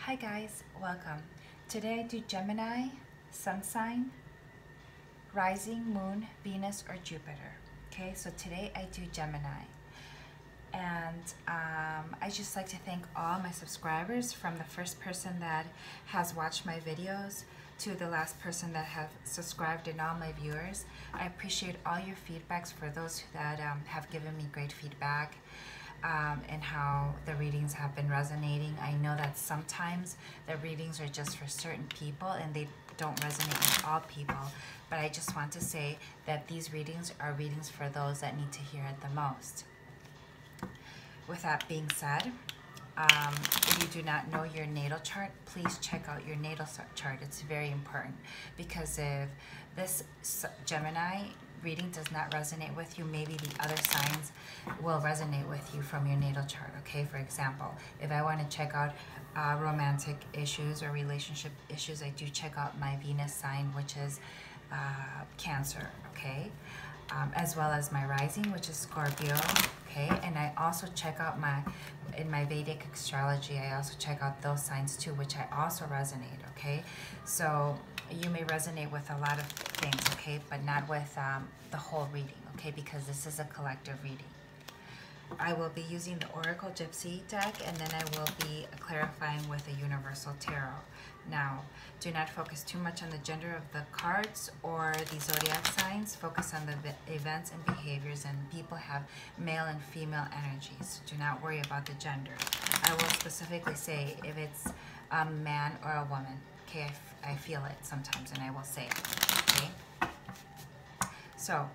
Hi guys, welcome. Today I do Gemini, Sun sign, Rising, Moon, Venus, or Jupiter. Okay, so today I do Gemini. And I just like to thank all my subscribers, from the first person that has watched my videos to the last person that have subscribed, and all my viewers. I appreciate all your feedbacks for those that have given me great feedback. And how the readings have been resonating. I know that sometimes the readings are just for certain people and they don't resonate with all people, but I just want to say that these readings are readings for those that need to hear it the most. With that being said, if you do not know your natal chart, please check out your natal chart. It's very important, because if this Gemini reading does not resonate with you, maybe the other signs will resonate with you from your natal chart. Okay, for example, if I want to check out romantic issues or relationship issues, I do check out my Venus sign, which is Cancer. Okay, as well as my rising, which is Scorpio. Okay, and I also check out in my Vedic astrology, I also check out those signs too, which I also resonate. Okay, so you may resonate with a lot of things, okay, but not with the whole reading, okay, because this is a collective reading. I will be using the Oracle Gypsy deck, and then I will be clarifying with a Universal Tarot. Now, do not focus too much on the gender of the cards or the zodiac signs. Focus on the events and behaviors, and people have male and female energies. Do not worry about the gender. I will specifically say if it's a man or a woman. Okay, I feel it sometimes, and I will say it. Okay, so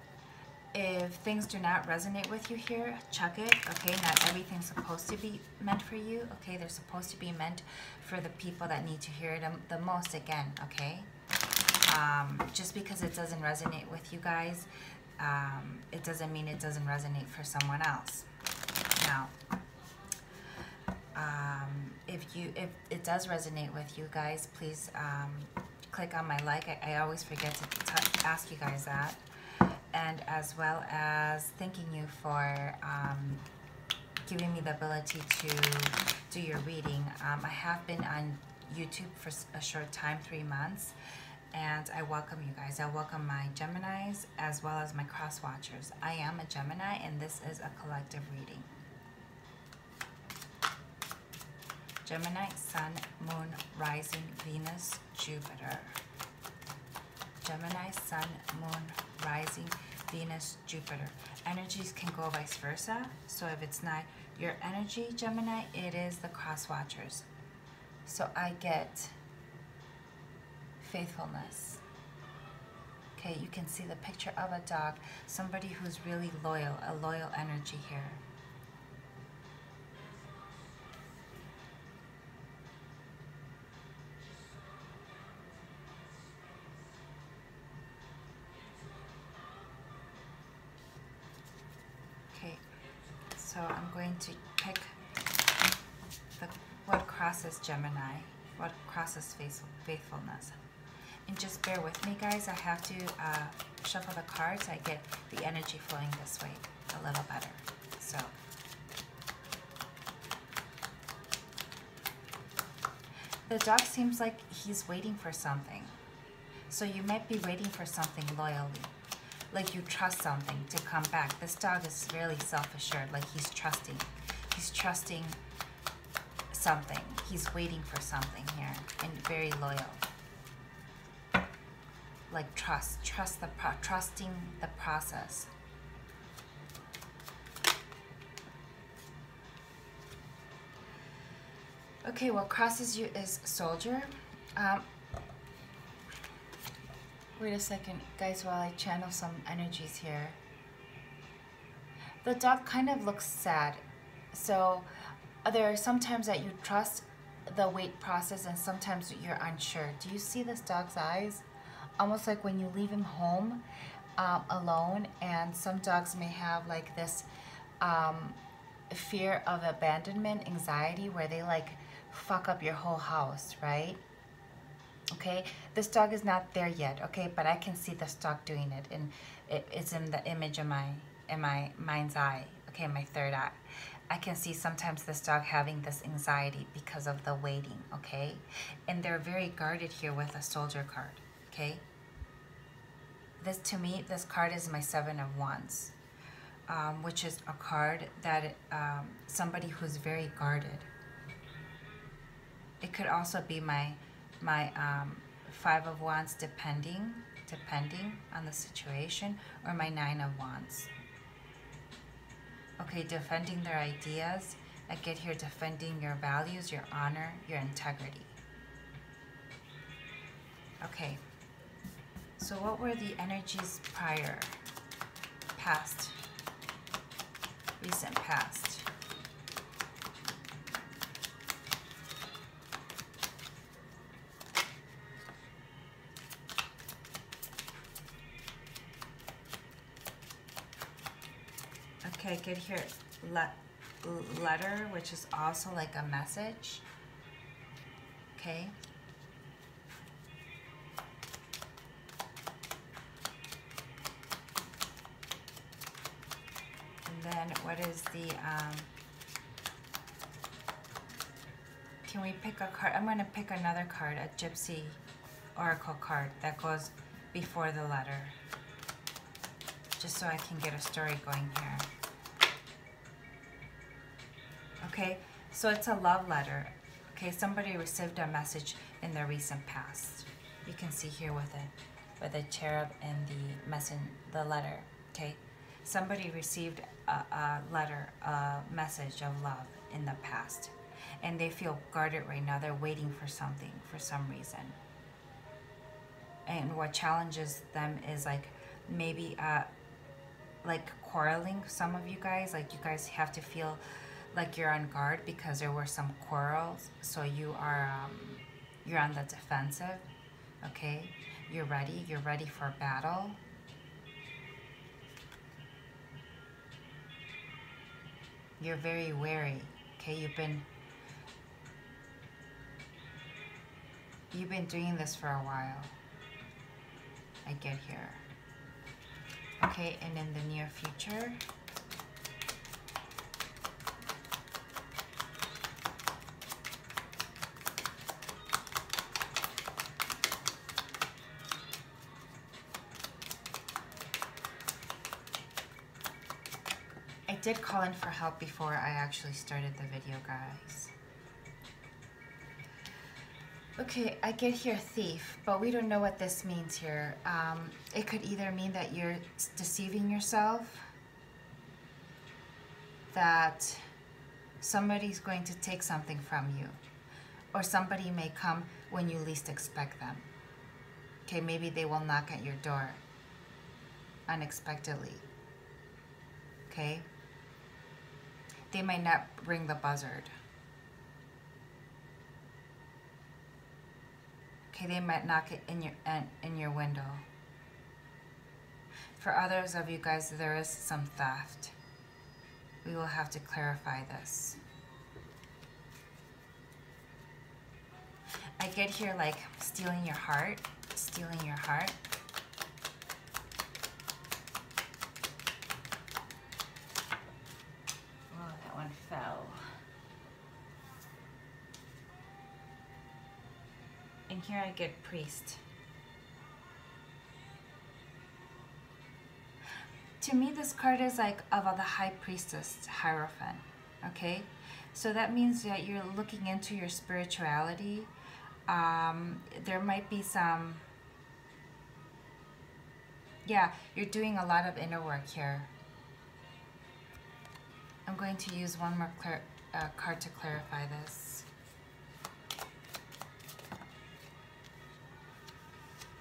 if things do not resonate with you here, chuck it. Okay, not everything's supposed to be meant for you. Okay, they're supposed to be meant for the people that need to hear it the most. Again, okay, just because it doesn't resonate with you guys, it doesn't mean it doesn't resonate for someone else. Now, if it does resonate with you guys, please click on my like. I always forget to ask you guys that. And as well as thanking you for giving me the ability to do your reading. I have been on YouTube for a short time, 3 months, and I welcome you guys. I welcome my Geminis as well as my cross watchers. I am a Gemini, and this is a collective reading. Gemini, Sun, Moon, Rising, Venus, Jupiter. Gemini, Sun, Moon, Rising, Venus, Jupiter. Energies can go vice versa. So if it's not your energy, Gemini, it is the cross watchers. So I get faithfulness. Okay, you can see the picture of a dog, somebody who's really loyal, a loyal energy here. So I'm going to pick what crosses Gemini, what crosses faithfulness. And just bear with me, guys. I have to shuffle the cards. I get the energy flowing this way a little better. So the dog seems like he's waiting for something. So you might be waiting for something loyally. Like you trust something to come back. This dog is really self-assured, like he's trusting. He's trusting something. He's waiting for something here, and very loyal. Like trusting the process. Okay, what crosses you is Soldier. Wait a second, guys, while I channel some energies here. The dog kind of looks sad. So there are some times that you trust the wait process, and sometimes you're unsure. Do you see this dog's eyes? Almost like when you leave him home alone, and some dogs may have like this fear of abandonment, anxiety, where they like fuck up your whole house, right? Okay, this dog is not there yet, okay, but I can see this dog doing it, and it's in the image of in my mind's eye, okay, my third eye. I can see sometimes this dog having this anxiety because of the waiting, okay? And they're very guarded here with a soldier card, okay? This, to me, this card is my Seven of Wands, which is a card that somebody who's very guarded. It could also be my Five of Wands, depending on the situation, or my Nine of Wands. Okay, defending their ideas. I get here defending your values, your honor, your integrity. Okay, so what were the energies prior, past, recent past? Okay, I get here letter, which is also like a message. Okay. And then what is the, can we pick a card? I'm going to pick another card, a Gypsy Oracle card that goes before the letter, just so I can get a story going here. Okay, so it's a love letter. Okay, somebody received a message in their recent past. You can see here with the cherub and the letter. Okay, somebody received a letter, a message of love in the past, and they feel guarded right now. They're waiting for something for some reason. And what challenges them is like maybe like quarreling. Some of you guys, like you guys have to feel like you're on guard because there were some quarrels, so you are you're on the defensive. Okay, you're ready for battle. You're very wary. Okay, you've been doing this for a while, I get here. Okay, and in the near future, I did call in for help before I actually started the video, guys. Okay, I get here thief, but we don't know what this means here. It could either mean that you're deceiving yourself, that somebody's going to take something from you, or somebody may come when you least expect them. Okay, maybe they will knock at your door unexpectedly. Okay? They might not ring the buzzard. Okay, they might knock it in your window. For others of you guys, there is some theft. We will have to clarify this. I get here like stealing your heart, stealing your heart. Oh, that one fell. And here I get priest. To me, this card is like of the high priestess, Hierophant, okay? So that means that you're looking into your spirituality. There might be some, yeah, you're doing a lot of inner work here. I'm going to use one more card to clarify this.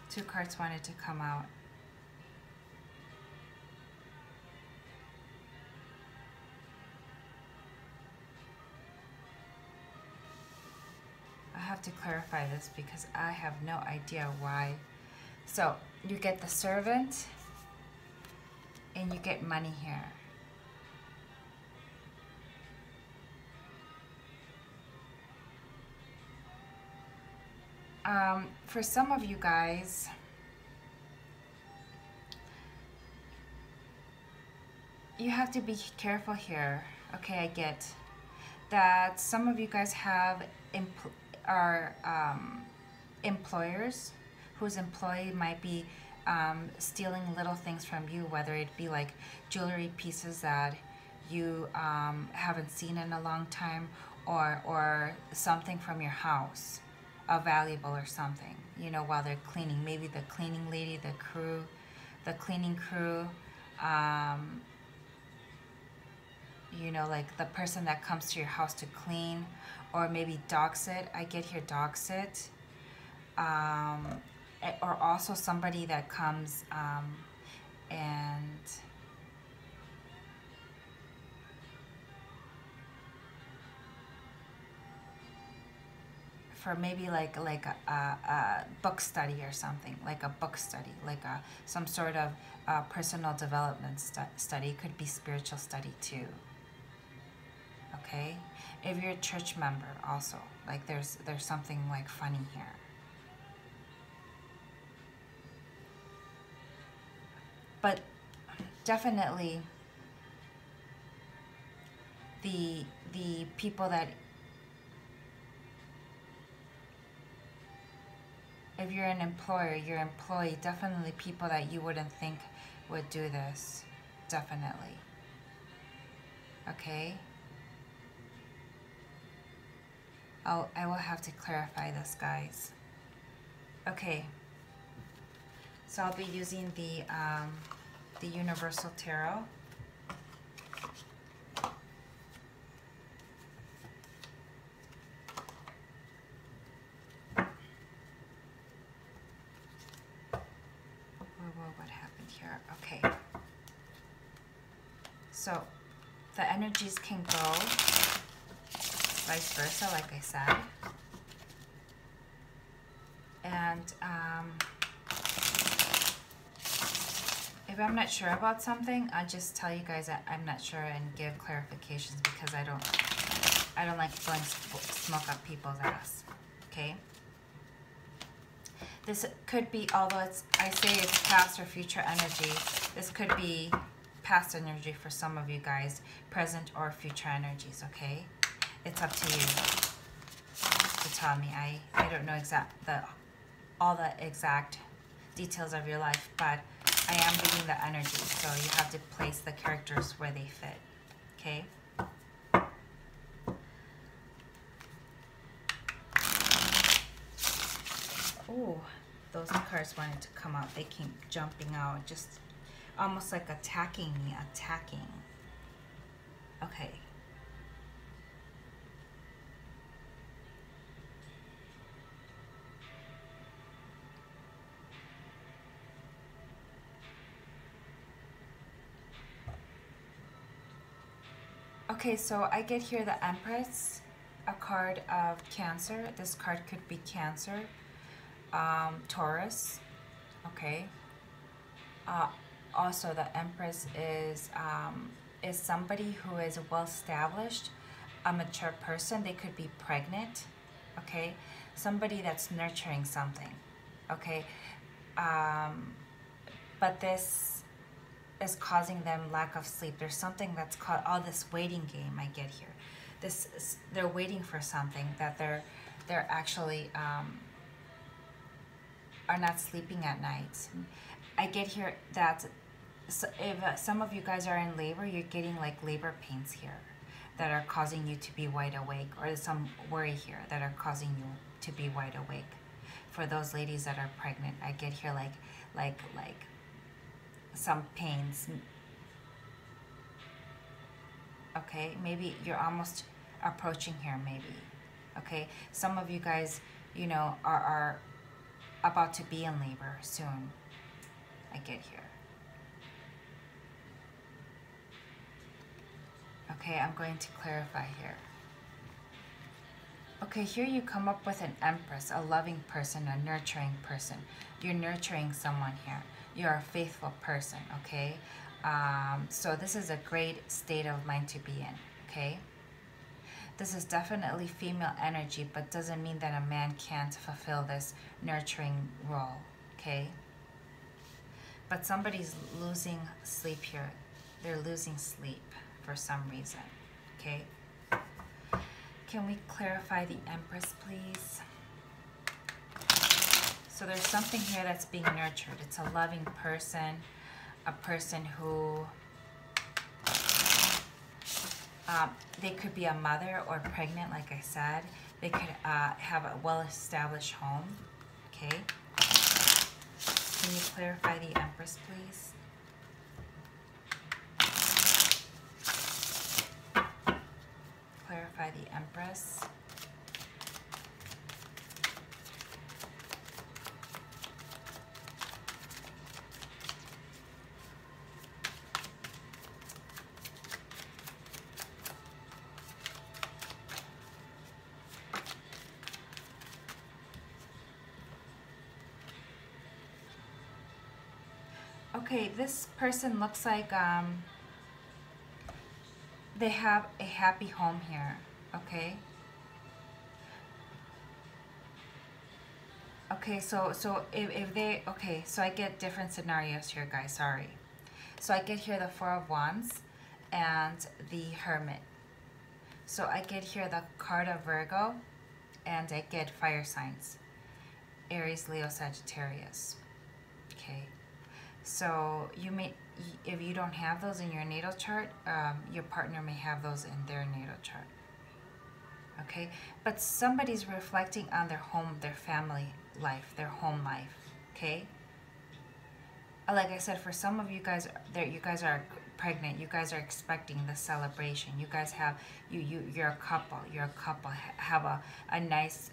Two cards wanted to come out. I have to clarify this because I have no idea why. So you get the servant and you get money here. For some of you guys, you have to be careful here. Okay, I get that some of you guys have are employers whose employee might be stealing little things from you, whether it be like jewelry pieces that you haven't seen in a long time, or something from your house, a valuable or something, you know, while they're cleaning. Maybe the cleaning lady, the cleaning crew, you know, like the person that comes to your house to clean, or maybe dog sit. I get here dog sit. Or also somebody that comes and for maybe like a book study or something, like a book study, like some sort of personal development study. Could be spiritual study too. Okay, if you're a church member also, like there's something like funny here. But definitely the people that, if you're an employer, your employee, definitely people that you wouldn't think would do this. Definitely. Okay? I will have to clarify this, guys. Okay. So I'll be using the Universal Tarot. What happened here? Okay. So the energies can go vice versa, like I said. And if I'm not sure about something, I'll just tell you guys that I'm not sure and give clarifications, because I don't like blowing smoke up people's ass. Okay? This could be, although I say it's past or future energy, this could be past energy for some of you guys, present or future energies, okay? It's up to you to tell me. I don't know all the exact details of your life, but I am reading the energy, so you have to place the characters where they fit, okay? Ooh, those cards wanted to come out. They came jumping out, just almost like attacking me, Okay. Okay, so I get here the Empress, a card of Cancer. This card could be Cancer, Taurus, okay. Also, the Empress is somebody who is well established, a mature person. They could be pregnant, okay. Somebody that's nurturing something, okay. But this is causing them lack of sleep. There's something that's called all this waiting game. I get here. They're waiting for something that they're actually are not sleeping at night. I get here that if some of you guys are in labor, you're getting like labor pains here that are causing you to be wide awake, or some worry here that are causing you to be wide awake. For those ladies that are pregnant, I get here like some pains. Okay, maybe you're almost approaching here, maybe. Okay, some of you guys, you know, are about to be in labor soon. I get here. Okay, I'm going to clarify here. Okay, here you come up with an Empress, a loving person, a nurturing person. You're nurturing someone here. You're a faithful person, okay? So this is a great state of mind to be in, okay? This is definitely female energy, but doesn't mean that a man can't fulfill this nurturing role, okay? But somebody's losing sleep here. They're losing sleep for some reason. okay? Can we clarify the Empress, please? So there's something here that's being nurtured. It's a loving person, a person who, they could be a mother or pregnant, like I said. They could have a well-established home, okay? Can you clarify the Empress, please? Clarify the Empress. Okay, this person looks like they have a happy home here, okay? Okay, so if they, okay, so I get different scenarios here, guys, sorry. So I get here the Four of Wands and the Hermit. So I get here the card of Virgo, and I get fire signs. Aries, Leo, Sagittarius, okay? So you may, if you don't have those in your natal chart, your partner may have those in their natal chart. Okay, but somebody's reflecting on their home, their family life, their home life. Okay. Like I said, for some of you guys, you guys are pregnant. You guys are expecting the celebration. You guys have you're a couple. You're a couple. Have a nice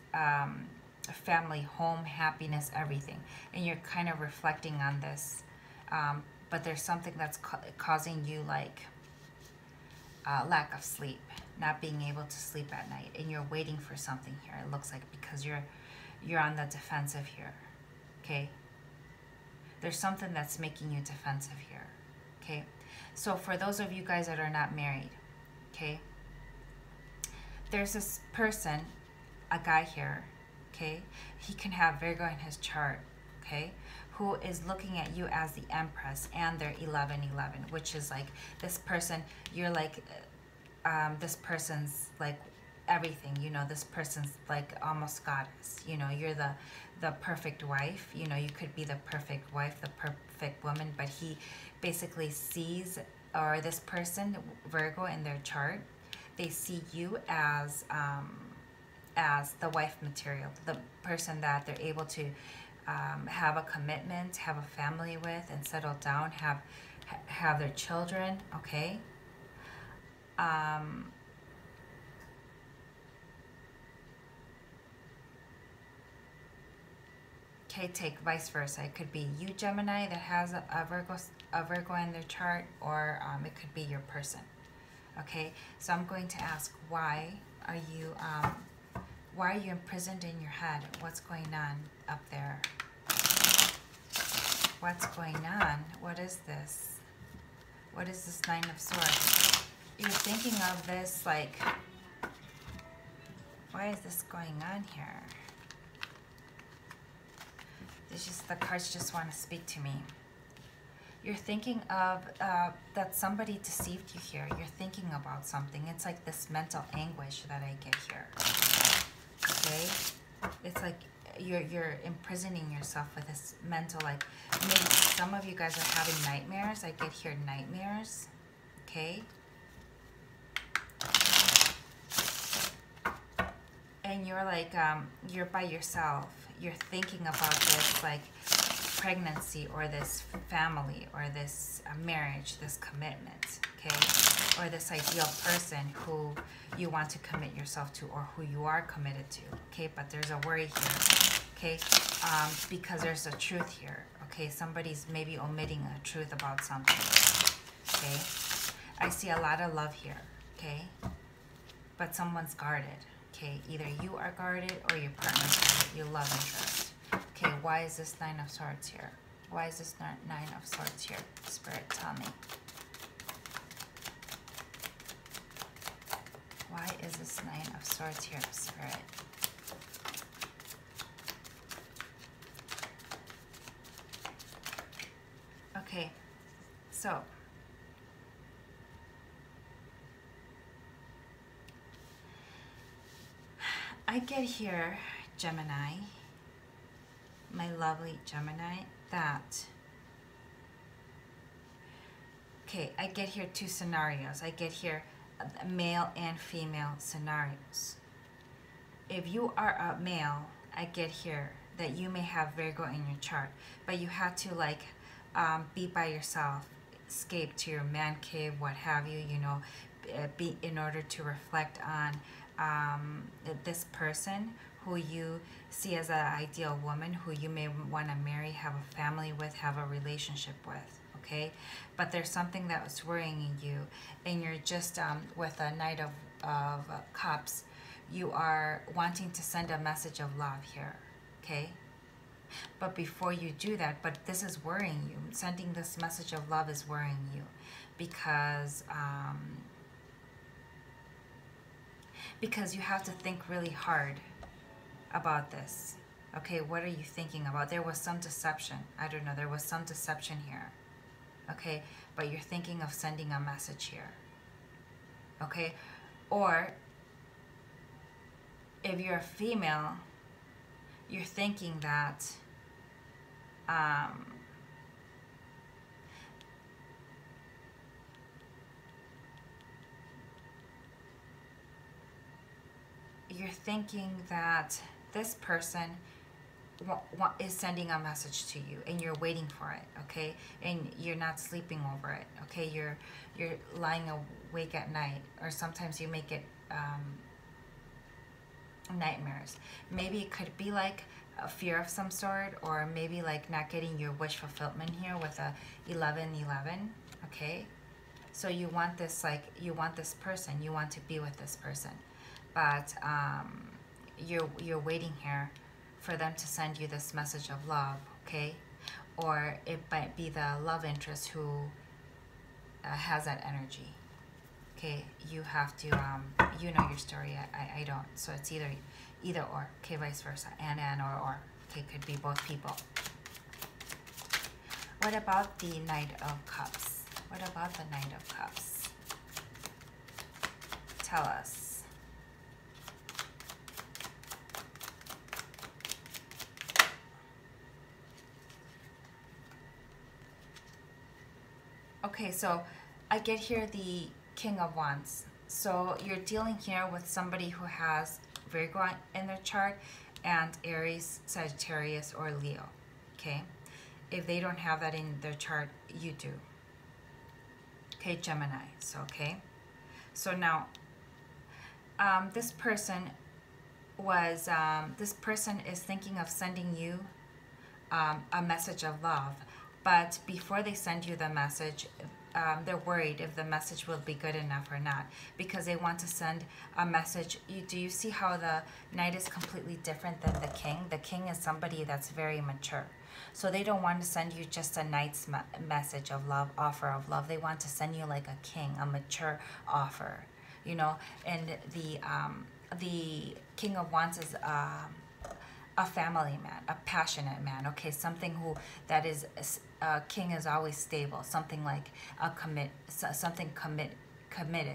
family, home, happiness, everything, and you're kind of reflecting on this. But there's something that's causing you like lack of sleep, not being able to sleep at night, and you're waiting for something here. It looks like because you're on the defensive here. Okay. There's something that's making you defensive here. Okay. So for those of you guys that are not married, okay, there's this person, a guy here, okay, he can have Virgo in his chart, okay, who is looking at you as the Empress, and they're 1111, which is like this person, you're like, this person's like everything, you know, this person's like almost goddess, you know, you're the perfect wife, you know, you could be the perfect wife, the perfect woman, but he basically sees, or this person, Virgo, in their chart, they see you as the wife material, the person that they're able to have a commitment, have a family with, and settle down, have their children, okay? Okay, take vice versa. It could be you, Gemini, that has a Virgo in their chart, or it could be your person. Okay, so I'm going to ask, why are you imprisoned in your head? What's going on up there? What's going on? What is this? What is this Nine of Swords? You're thinking of this like, why is this going on here? The cards just want to speak to me. You're thinking of that somebody deceived you here. You're thinking about something. It's like this mental anguish that I get here. Okay? It's like you're imprisoning yourself with this mental, like, maybe some of you guys are having nightmares. I get here nightmares. Okay? And you're like, you're by yourself. You're thinking about this, like, pregnancy, or this family, or this marriage, this commitment, okay? Or this ideal person who you want to commit yourself to, or who you are committed to, okay? But there's a worry here, okay? Because there's a truth here, okay? Somebody's maybe omitting a truth about something, okay? I see a lot of love here, okay? But someone's guarded. Okay, either you are guarded or your partner's guarded, your love interest. Okay, why is this Nine of Swords here? Why is this Nine of Swords here? Spirit, tell me. Why is this Nine of Swords here, Spirit? Okay, so I get here, Gemini, my lovely Gemini, that, okay, I get here two scenarios. I get here male and female scenarios. If you are a male, I get here that you may have Virgo in your chart, but you had to like be by yourself, escape to your man cave, what have you, you know, be in order to reflect on this person who you see as an ideal woman, who you may want to marry, have a family with, have a relationship with, okay? But there's something that was worrying you, and you're just with a Knight of Cups, you are wanting to send a message of love here, okay? But before you do that, but this is worrying you. Sending this message of love is worrying you because you have to think really hard about this. Okay, what are you thinking about? There was some deception. I don't know, there was some deception here. Okay, but you're thinking of sending a message here. Okay, or if you're a female, you're thinking that this person is sending a message to you, and you're waiting for it, okay? And you're not sleeping over it, okay? You're lying awake at night, or sometimes you make it nightmares. Maybe it could be like a fear of some sort, or maybe like not getting your wish fulfillment here with a 11-11, okay? So you want this, like, you want this person, you want to be with this person, but you're waiting here for them to send you this message of love, okay? Or it might be the love interest who has that energy, okay? You have to, you know your story, I don't, so it's either or, okay, vice versa, and or, okay, could be both people. What about the Knight of Cups? What about the Knight of Cups? Tell us. Okay, so I get here the King of Wands. So you're dealing here with somebody who has Virgo in their chart and Aries, Sagittarius, or Leo, okay? If they don't have that in their chart, you do. Okay, Gemini, so okay. So now, this person is thinking of sending you a message of love, but before they send you the message, they're worried if the message will be good enough or not, because they want to send a message. Do you see how the Knight is completely different than the King? The King is somebody that's very mature. So they don't want to send you just a Knight's message of love, offer of love. They want to send you like a king, a mature offer, you know. And the King of Wands is a family man, a passionate man, okay? Something that is, king is always stable, something like committed,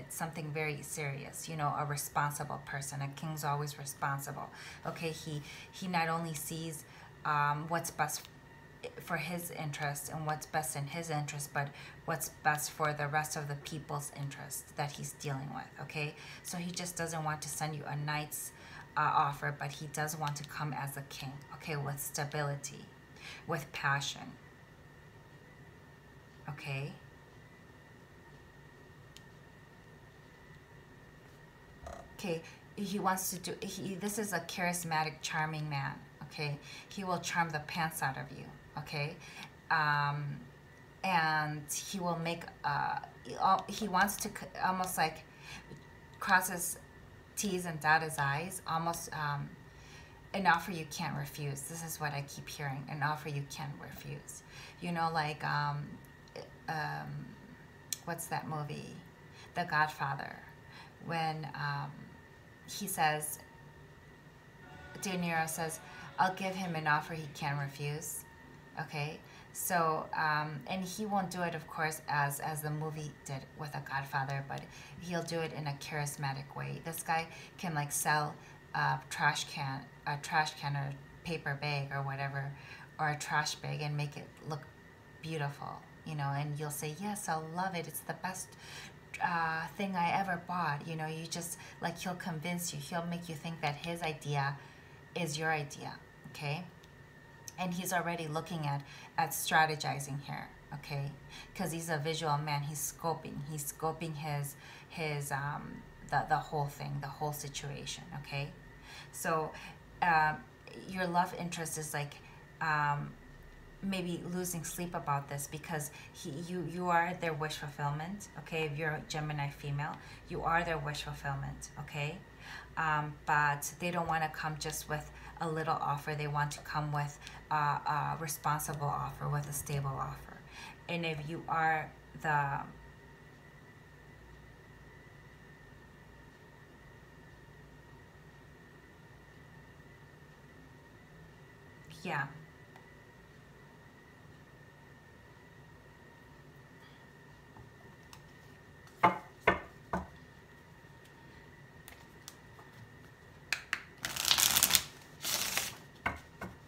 something very serious, you know, a responsible person. A king's always responsible, okay? He not only sees what's best for his interest and what's best in his interest, but what's best for the rest of the people's interest that he's dealing with, okay? So he just doesn't want to send you a Knight's offer, but he does want to come as a king, okay, with stability, with passion, okay? Okay, he wants to do, this is a charismatic, charming man, okay? He will charm the pants out of you, okay? And he will make, he wants to almost like cross his T's and dot his I's, almost an offer you can't refuse. This is what I keep hearing, an offer you can't refuse. You know, like, what's that movie? The Godfather. When he says, De Niro says, I'll give him an offer he can't refuse, okay? So, and he won't do it, of course, as the movie did with The Godfather, but he'll do it in a charismatic way. This guy can, like, sell a trash can or paper bag or whatever, or a trash bag, and make it look beautiful, you know, and you'll say, yes, I'll love it. It's the best thing I ever bought. You know, you just, like, he'll convince you. He'll make you think that his idea is your idea, okay? And he's already looking at strategizing here, okay? Because he's a visual man. He's scoping his the whole thing, the whole situation, okay? So your love interest is like maybe losing sleep about this, because you are their wish fulfillment, okay? If you're a Gemini female, you are their wish fulfillment, okay? But they don't want to come just with a little offer. They want to come with a responsible offer, with a stable offer. And if you are the yeah.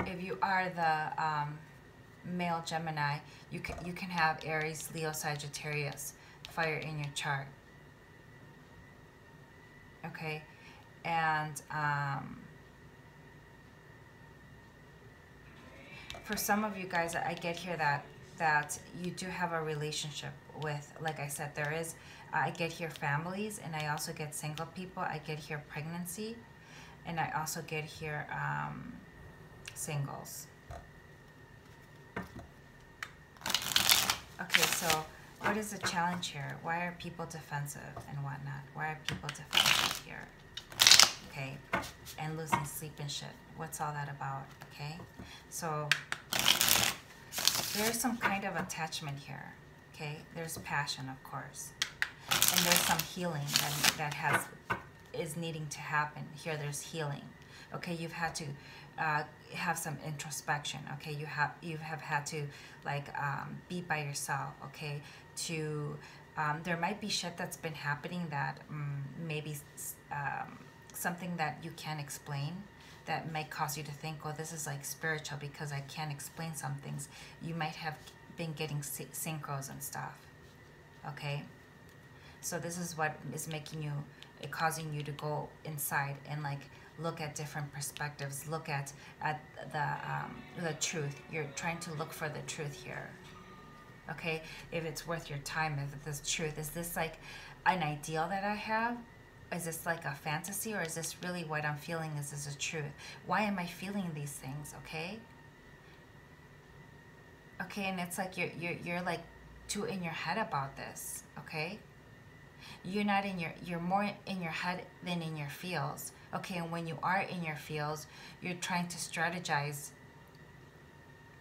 If you are the male Gemini, you can have Aries, Leo, Sagittarius, fire in your chart. Okay, and for some of you guys, I get here that you do have a relationship with, like I said, there is, I get here families, and I also get single people. I get here pregnancy, and I also get here singles. Okay, so what is the challenge here? Why are people defensive and whatnot? Why are people defensive here? Okay, and losing sleep and shit. What's all that about? Okay, so there's some kind of attachment here. Okay, there's passion, of course, and there's some healing that is needing to happen here. There's healing. Okay, you've had to have some introspection. Okay, you have had to, like, be by yourself. Okay, to there might be shit that's been happening that maybe something that you can't explain, that might cause you to think, oh, this is like spiritual because I can't explain some things. You might have been getting synchros and stuff. Okay, so this is what is making you, causing you to go inside and, like, look at different perspectives, look at the truth. You're trying to look for the truth here. Okay, if it's worth your time, if it's truth, is this like an ideal that I have? Is this like a fantasy, or is this really what I'm feeling? Is this a truth? Why am I feeling these things? Okay, okay, and it's like you're like too in your head about this. Okay, you're more in your head than in your feels. Okay, and when you are in your feels, you're trying to strategize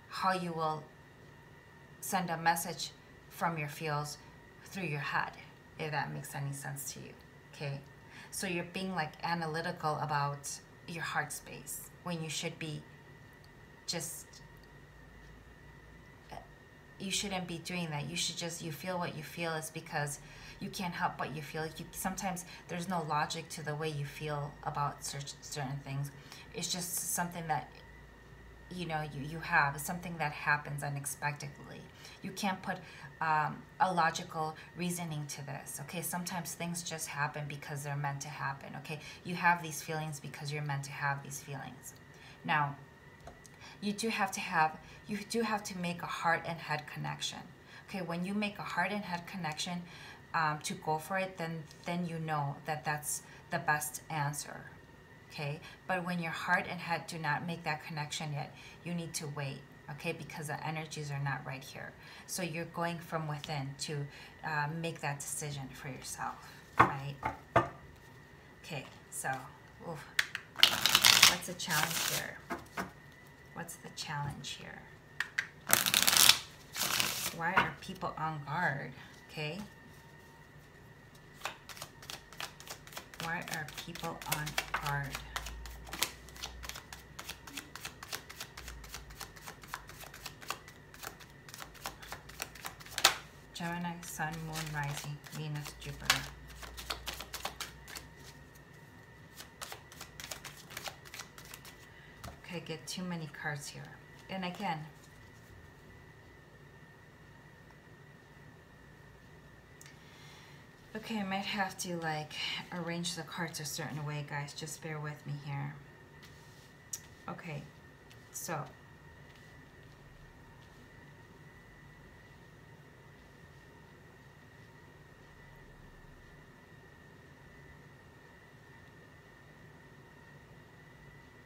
how you will send a message from your feels through your head, if that makes any sense to you. Okay, so you're being, like, analytical about your heart space when you should be just, you shouldn't be doing that. You should just, you feel what you feel is because you can't help what you feel. Sometimes there's no logic to the way you feel about certain things. It's just something that, you know, you have. It's something that happens unexpectedly. You can't put a logical reasoning to this. Okay, sometimes things just happen because they're meant to happen. Okay, you have these feelings because you're meant to have these feelings. Now, you do have to make a heart and head connection. Okay, when you make a heart and head connection to go for it, then you know that that's the best answer. Okay, but when your heart and head do not make that connection yet, you need to wait. Okay, because the energies are not right here. So you're going from within to make that decision for yourself, right? Okay, so what's the challenge here? What's the challenge here? Why are people on guard? Okay, why are people on guard? Gemini, Sun, Moon, Rising, Venus, Jupiter. Okay, I get too many cards here. And again, okay, I might have to like arrange the cards a certain way, guys. Just bear with me here. Okay, so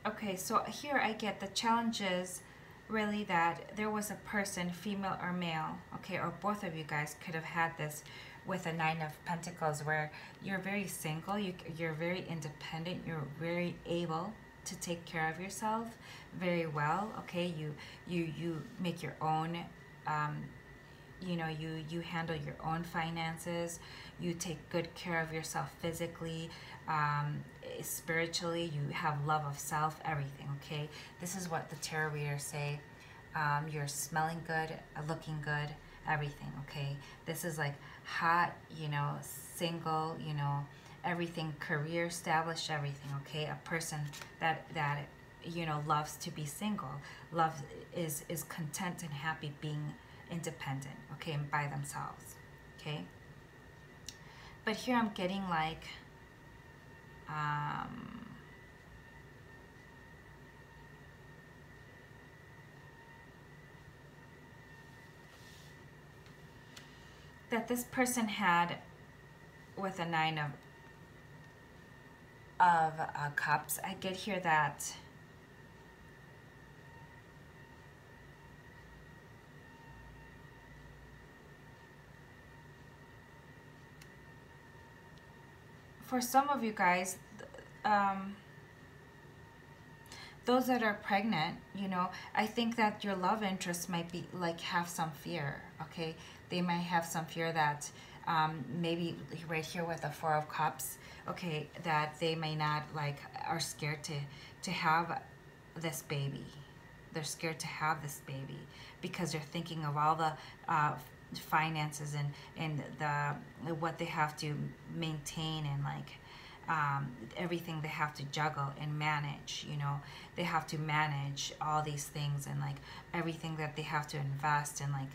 okay, so here I get the challenges really that there was a person, female or male, okay, or both of you guys could have had this with a Nine of Pentacles where you're very single, you're very independent, you're very able to take care of yourself very well, okay, you make your own, you know, you handle your own finances, you take good care of yourself physically, spiritually, you have love of self, everything, okay? This is what the tarot readers say. You're smelling good, looking good, everything, okay? This is like hot, you know, single, you know, everything, career established, everything, okay? A person that you know, loves to be single, is content and happy being independent, okay, and by themselves, okay? But here I'm getting like that this person had with a Nine of Cups. I get here that for some of you guys, those that are pregnant, you know, I think that your love interest might be like have some fear, okay? They might have some fear that maybe right here with the Four of Cups, okay, that they may not like are scared to have this baby. They're scared to have this baby because they're thinking of all the finances and the what they have to maintain and like everything they have to juggle and manage, you know, they have to manage all these things and like everything that they have to invest and like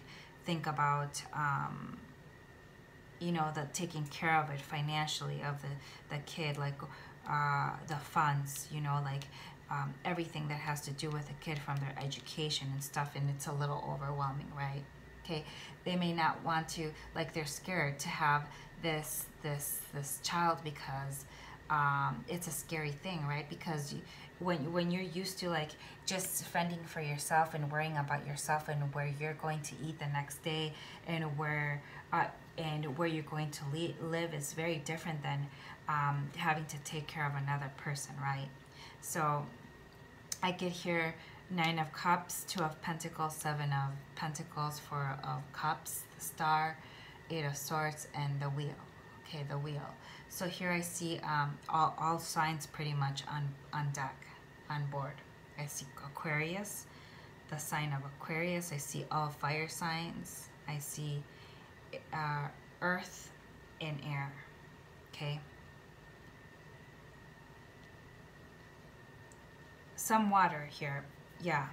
think about, you know, the taking care of it financially of the kid, like the funds, you know, like everything that has to do with the kid from their education and stuff, and it's a little overwhelming, right? Okay, they may not want to, like they're scared to have this child because it's a scary thing, right? Because when you're used to like just fending for yourself and worrying about yourself and where you're going to eat the next day and where you're going to live is very different than having to take care of another person, right? So I get here Nine of Cups, Two of Pentacles, Seven of Pentacles, Four of Cups, the Star, Eight of Swords, and the Wheel. Okay, the Wheel. So here I see all signs pretty much on deck, on board. I see Aquarius, the sign of Aquarius. I see all fire signs. I see earth and air. Okay. Some water here. Yeah.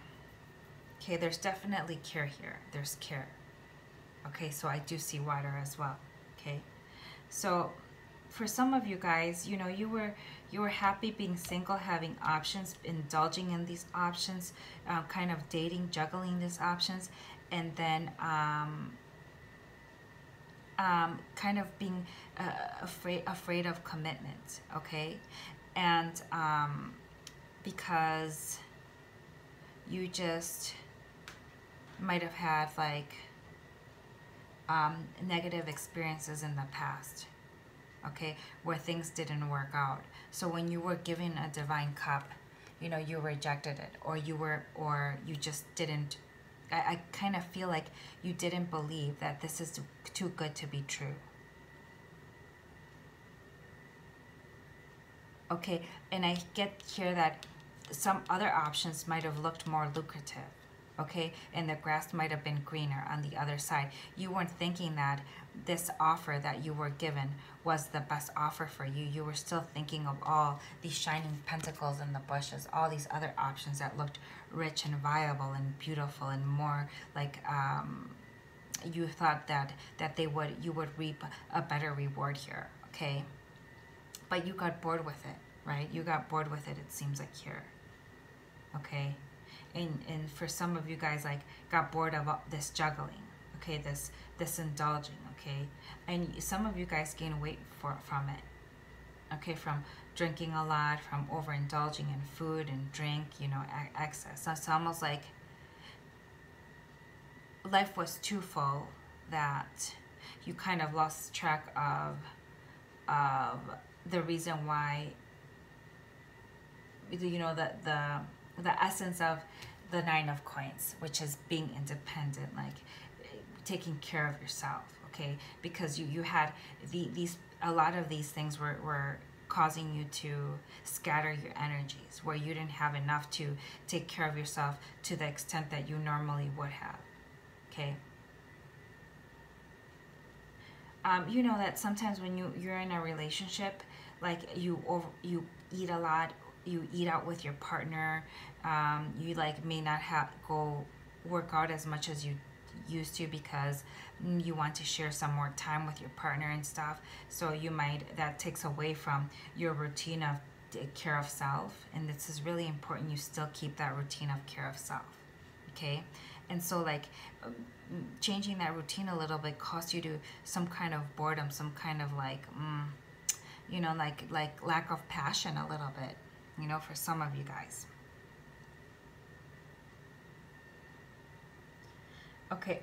Okay, there's definitely care here. There's care. Okay, so I do see water as well. Okay. So for some of you guys, you know, you were happy being single, having options, indulging in these options, kind of dating, juggling these options, and then kind of being afraid of commitment, okay? And because you just might have had like negative experiences in the past, okay, where things didn't work out. So when you were given a divine cup, you know, you rejected it, or you just didn't. I kind of feel like you didn't believe that this is too good to be true. Okay, and I get here that some other options might have looked more lucrative. okay? And the grass might have been greener on the other side. You weren't thinking that this offer that you were given was the best offer for you. You were still thinking of all these shining pentacles in the bushes, all these other options that looked rich and viable and beautiful and more like you thought that you would reap a better reward here, okay? But you got bored with it, right? You got bored with it, it seems like here, okay? And for some of you guys, like, got bored of this juggling, okay? This indulging, okay? And some of you guys gain weight from it, okay? From drinking a lot, from overindulging in food and drink, you know, excess. So it's almost like life was too full that you kind of lost track of the reason why, you know, the essence of the Nine of Coins, which is being independent, like taking care of yourself, okay? Because you had a lot of these things were causing you to scatter your energies, where you didn't have enough to take care of yourself to the extent that you normally would have, okay? You know that sometimes when you're in a relationship, like you eat a lot, you eat out with your partner, you like may not go work out as much as you used to because you want to share some more time with your partner and stuff. So that takes away from your routine of care of self, and this is really important. You still keep that routine of care of self, okay? And so like changing that routine a little bit costs you to some kind of boredom, some kind of like you know, like lack of passion a little bit, you know, for some of you guys. Okay,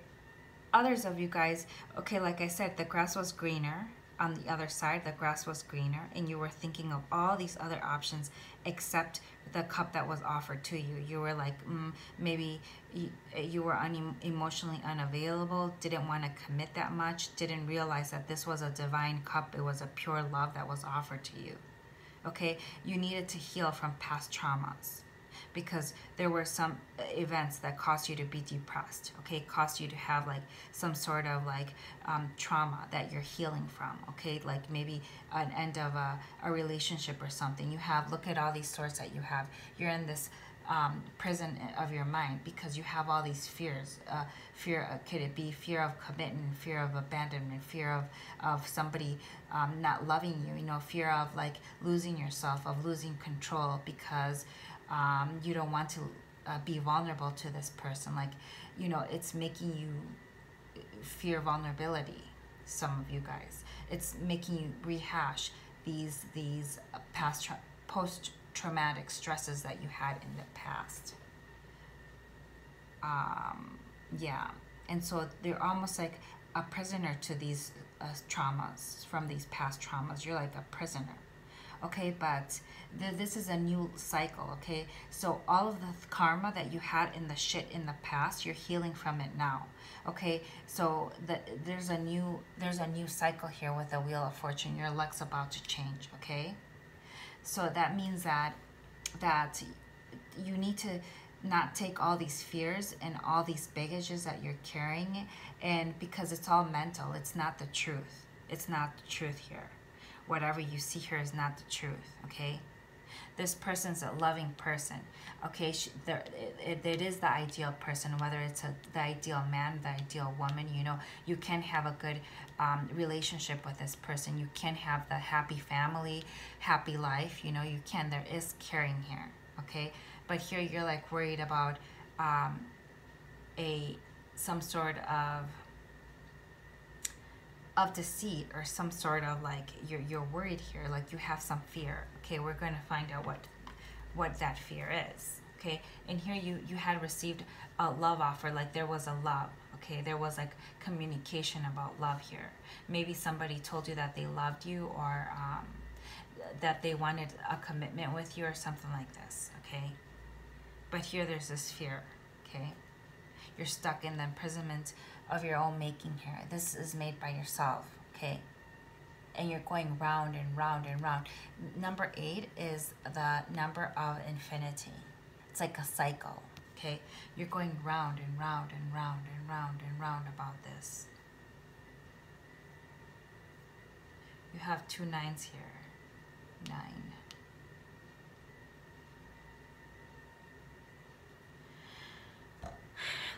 others of you guys, okay, like I said, the grass was greener on the other side. The grass was greener, and you were thinking of all these other options except the cup that was offered to you. You were like, maybe you were emotionally unavailable, didn't want to commit that much, didn't realize that this was a divine cup. It was a pure love that was offered to you, okay? You needed to heal from past traumas, because there were some events that caused you to be depressed, okay? Caused you to have like some sort of like trauma that you're healing from, okay? Like maybe an end of a relationship or something. Look at all these swords that you have. You're in this prison of your mind because you have all these fears. Could it be fear of commitment, fear of abandonment, fear of somebody not loving you, you know, fear of like losing yourself, of losing control because you don't want to be vulnerable to this person. Like, you know, it's making you fear vulnerability, some of you guys. It's making you rehash these past post-traumatic stresses that you had in the past. Yeah, and so they're almost like a prisoner to these traumas, from these past traumas. You're like a prisoner. Okay, but this is a new cycle, okay? So all of the karma that you had in the shit in the past, you're healing from it now, okay? So there's a new cycle here with the Wheel of Fortune. Your luck's about to change, okay? So that means that you need to not take all these fears and all these baggages that you're carrying, and because it's all mental, it's not the truth. It's not the truth here. Whatever you see here is not the truth, okay? This person's a loving person, okay? It is the ideal person, whether it's the ideal man, the ideal woman, you know. You can have a good relationship with this person. You can have the happy family, happy life, you know. You can. There is caring here, okay? But here you're like worried about some sort of deceit, or some sort of like you're worried here, like you have some fear, okay? We're going to find out what that fear is, okay? And here you had received a love offer, like there was a love, okay? There was like communication about love here. Maybe somebody told you that they loved you, or that they wanted a commitment with you, or something like this, okay? But here there's this fear, okay? You're stuck in the imprisonment of your own making here. This is made by yourself, okay? And you're going round and round and round. Number 8 is the number of infinity. It's like a cycle, okay? You're going round and round and round and round and round about this. You have 2 9s here. 9.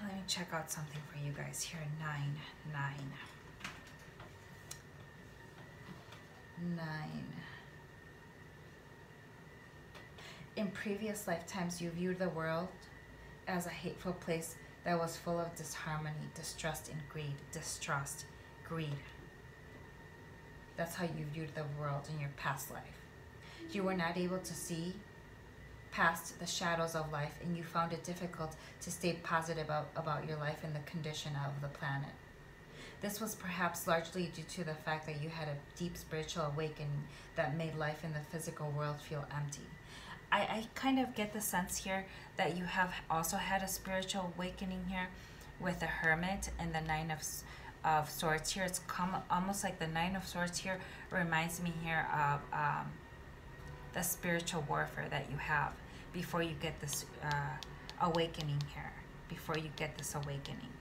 Let me check out something for you guys here. 9, 9. 9. In previous lifetimes, you viewed the world as a hateful place that was full of disharmony, distrust, and greed. Distrust, greed. That's how you viewed the world in your past life. You were not able to see past the shadows of life, and you found it difficult to stay positive about your life and the condition of the planet. This was perhaps largely due to the fact that you had a deep spiritual awakening that made life in the physical world feel empty. I kind of get the sense here that you have also had a spiritual awakening here with the Hermit and the 9 of Swords here. It's almost like the 9 of Swords here reminds me here of the spiritual warfare that you have before you get this awakening here. Before you get this awakening.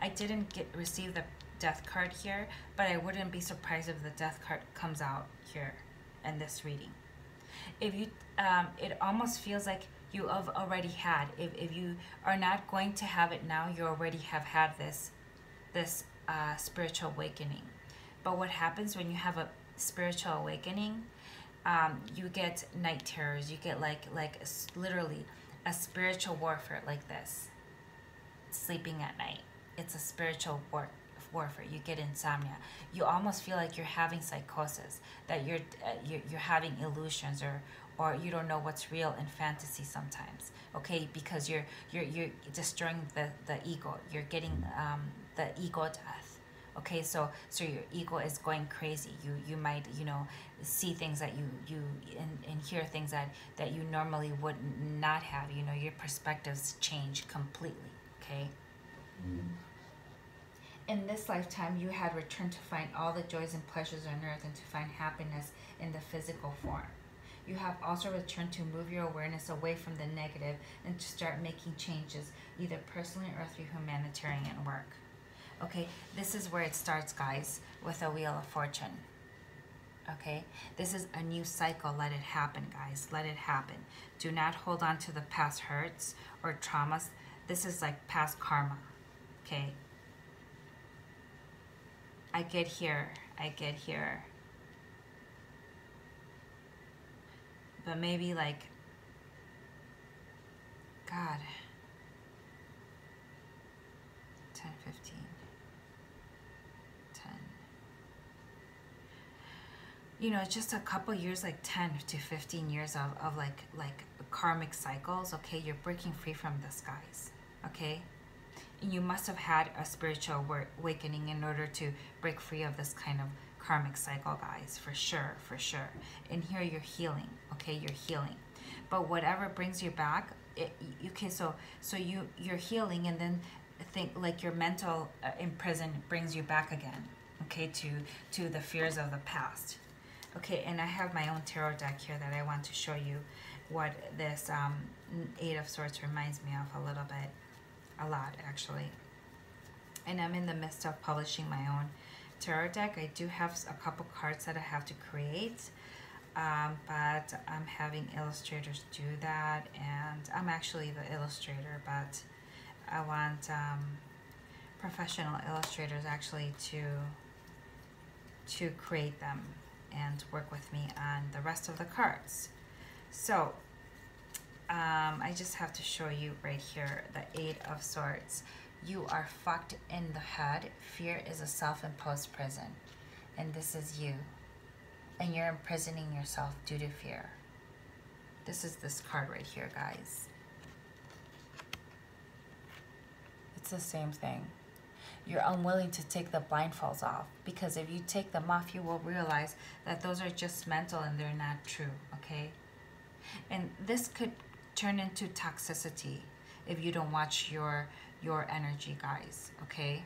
I didn't receive the Death card here, but I wouldn't be surprised if the Death card comes out here in this reading. If you, it almost feels like you have already had. If you are not going to have it now, you already have had this spiritual awakening. But what happens when you have a spiritual awakening? You get night terrors. You get like literally a spiritual warfare like this. Sleeping at night. It's a spiritual warfare. You get insomnia. You almost feel like you're having psychosis, that you're having illusions, or you don't know what's real in fantasy sometimes. Okay, because you're destroying the ego. You're getting the ego death. Okay, so your ego is going crazy. You might see things that you and hear things that you normally would not have. Your perspectives change completely. Okay. In this lifetime, you had returned to find all the joys and pleasures on earth and to find happiness in the physical form. You have also returned to move your awareness away from the negative and to start making changes, either personally or through humanitarian work. Okay, this is where it starts, guys, with a Wheel of Fortune. Okay, this is a new cycle. Let it happen, guys. Let it happen. Do not hold on to the past hurts or traumas. This is like past karma. Okay. I get here. But maybe like, God, 10, 15, 10. Just a couple years, like 10 to 15 years of like karmic cycles. Okay, you're breaking free from this, guys. Okay. You must have had a spiritual awakening in order to break free of this kind of karmic cycle, guys, for sure. And here you're healing, okay? You're healing. But whatever brings you back, you're healing, and then think like your mental imprison brings you back again, okay, to the fears of the past. Okay, and I have my own tarot deck here that I want to show you what this 8 of Swords reminds me of a lot actually. And I'm in the midst of publishing my own tarot deck. I do have a couple cards that I have to create, but I'm having illustrators do that, and I'm actually the illustrator, but I want professional illustrators actually to create them and work with me on the rest of the cards. So I just have to show you right here the 8 of Swords. You are fucked in the head. Fear is a self-imposed prison, and this is you, and you're imprisoning yourself due to fear. This is this card right here, guys. It's the same thing. You're unwilling to take the blindfolds off, because if you take them off, you will realize that those are just mental and they're not true, okay? And this could turn into toxicity if you don't watch your energy, guys, okay?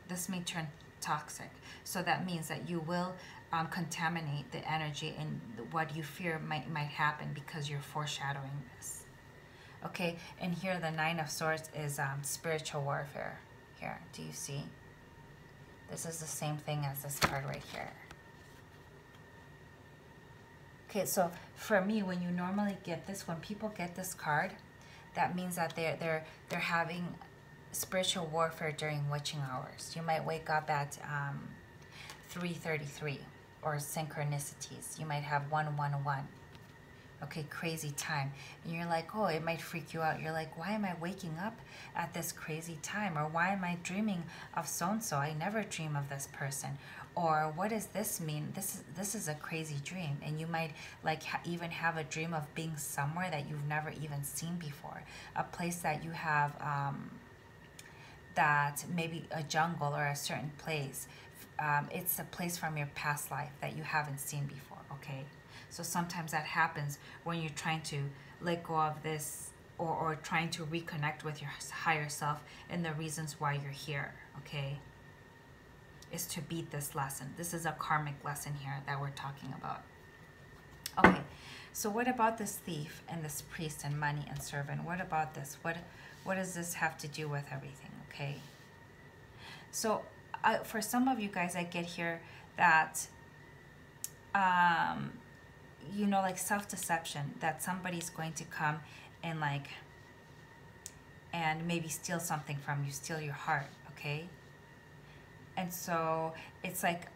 This may turn toxic. So that means that you will contaminate the energy, and what you fear might happen because you're foreshadowing this. Okay, and here the Nine of Swords is spiritual warfare. Here, do you see? This is the same thing as this card right here. Okay, so for me, when you normally get this, when people get this card, that means that they're having spiritual warfare during witching hours. You might wake up at 3:33, or synchronicities. You might have 111. Okay, crazy time. And you're like, oh, it might freak you out. You're like, why am I waking up at this crazy time? Or why am I dreaming of so-and-so? I never dream of this person. Or what does this mean? This is a crazy dream. And you might like even have a dream of being somewhere that you've never even seen before. A place that you have, that maybe a jungle or a certain place. It's a place from your past life that you haven't seen before, okay? So sometimes that happens when you're trying to let go of this, or trying to reconnect with your higher self, and the reasons why you're here, okay, is to beat this lesson. This is a karmic lesson here that we're talking about. Okay, so what about this thief and this priest and money and servant? What about this? What does this have to do with everything, okay? So for some of you guys, I get here that you know, like self-deception, that somebody's going to come and like, and maybe steal something from you, steal your heart, okay? And so it's like,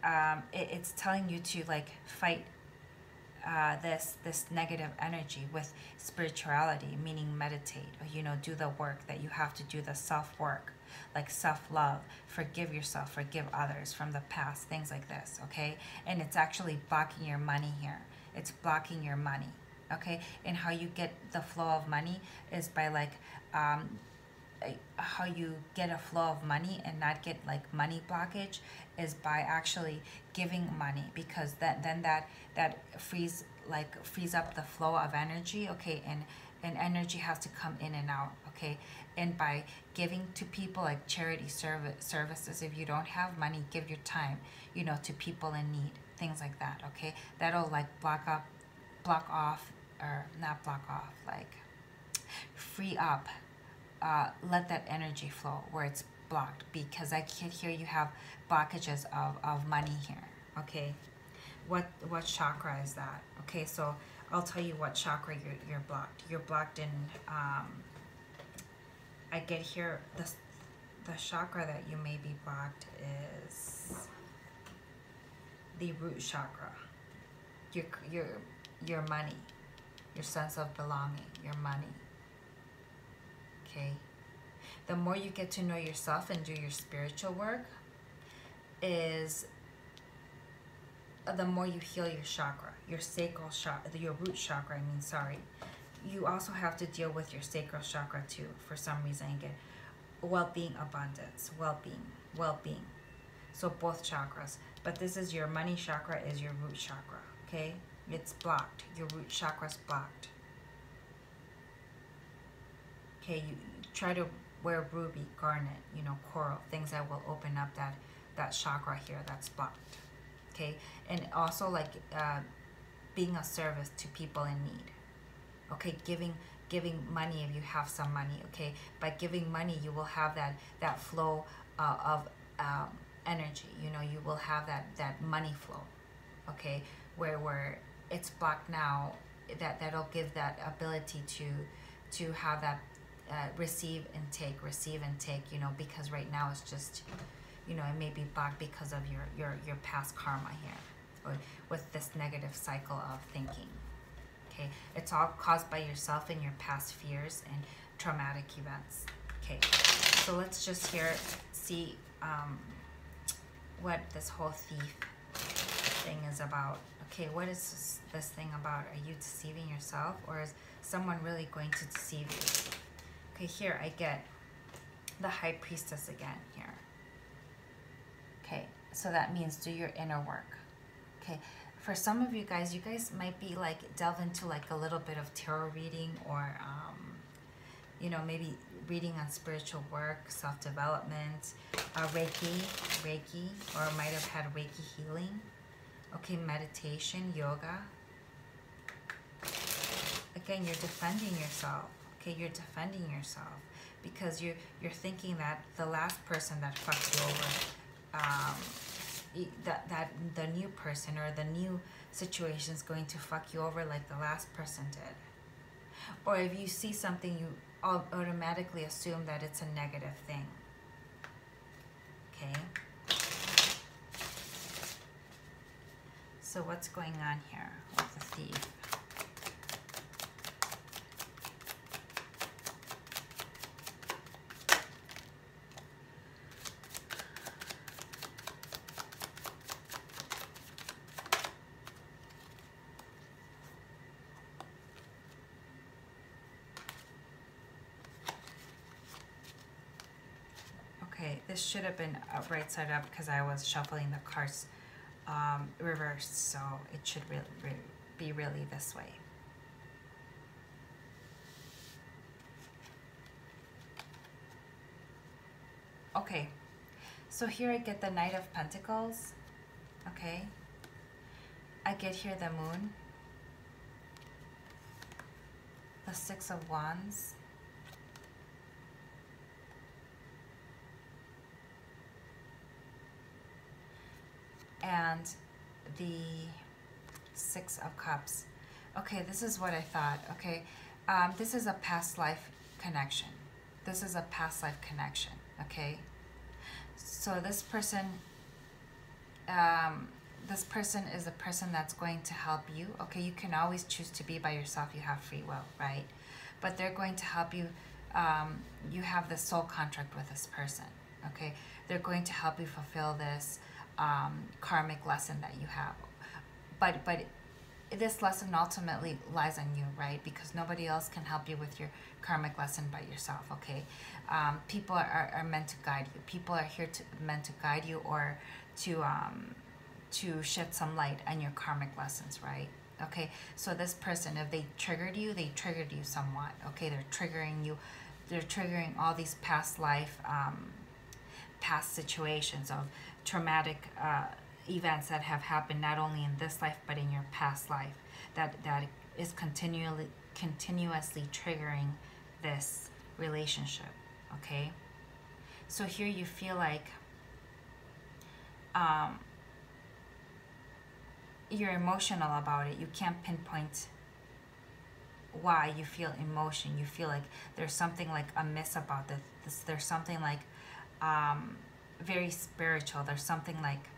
it's telling you to like fight this negative energy with spirituality, meaning meditate, or, you know, do the work that you have to do, the self-work, like self-love, forgive yourself, forgive others from the past, things like this, okay? And it's actually blocking your money here. It's blocking your money, okay? And how you get the flow of money is by like, how you get a flow of money and not get like money blockage is by actually giving money, because then that frees up the flow of energy, okay? And energy has to come in and out, okay? And by giving to people, like charity services, if you don't have money, give your time, you know, to people in need, things like that, okay? That'll like block off, or not block off, like free up, let that energy flow where it's blocked, because I can hear you have blockages of money here, okay? What chakra is that? Okay, so I'll tell you what chakra you're blocked. You're blocked in, I get here, the chakra that you may be blocked is the root chakra. Your money, your sense of belonging, your money. Okay, the more you get to know yourself and do your spiritual work, is the more you heal your chakra, your sacral chakra, your root chakra, I mean, sorry. You also have to deal with your sacral chakra too. For some reason, you get well-being, abundance, well-being. So both chakras. But this is your money chakra, is your root chakra, okay? It's blocked. Your root chakra's blocked. Okay, you try to wear ruby, garnet, you know, coral, things that will open up that chakra here that's blocked. Okay, and also like being of service to people in need. Okay, giving money if you have some money. Okay, by giving money, you will have that flow of energy. You know, you will have that money flow. Okay, where it's blocked now, that'll give that ability to have that receive and take, you know, because right now it's just, you know, it may be blocked because of your past karma here, or with this negative cycle of thinking. Okay, it's all caused by yourself and your past fears and traumatic events. Okay, so let's just here see what this whole thief thing is about. Okay, what is this thing about? Are you deceiving yourself, or is someone really going to deceive you? Okay, here I get the High Priestess again here. Okay, so that means do your inner work. Okay, for some of you guys might be like delve into like a little bit of tarot reading, or you know, maybe reading on spiritual work, self-development, Reiki, or might have had Reiki healing. Okay, meditation, yoga. Again, you're defending yourself. okay? You're defending yourself because you're thinking that the last person that fucked you over, that the new person or the new situation is going to fuck you over like the last person did. Or if you see something, you automatically assume that it's a negative thing. Okay? So what's going on here with the thief? Okay, this should have been right side up because I was shuffling the cards reversed, so it should be really this way. Okay, so here I get the Knight of Pentacles, okay? I get here the Moon, the Six of Wands, and the Six of Cups. Okay, this is what I thought, okay? This is a past life connection. This is a past life connection, okay? So this person is a person that's going to help you, okay? You can always choose to be by yourself. You have free will, right? But they're going to help you. You have the soul contract with this person, okay? They're going to help you fulfill this karmic lesson that you have, but this lesson ultimately lies on you, right? Because nobody else can help you with your karmic lesson but yourself, okay? People are meant to guide you. People are here meant to guide you or to shed some light on your karmic lessons, right? Okay, so this person, if they triggered you somewhat, okay? They're triggering all these past life past situations of traumatic events that have happened not only in this life but in your past life that is continuously triggering this relationship, okay? So here you feel like you're emotional about it. You can't pinpoint why you feel emotion. You feel like there's something like amiss about this. There's something like very spiritual. There's something like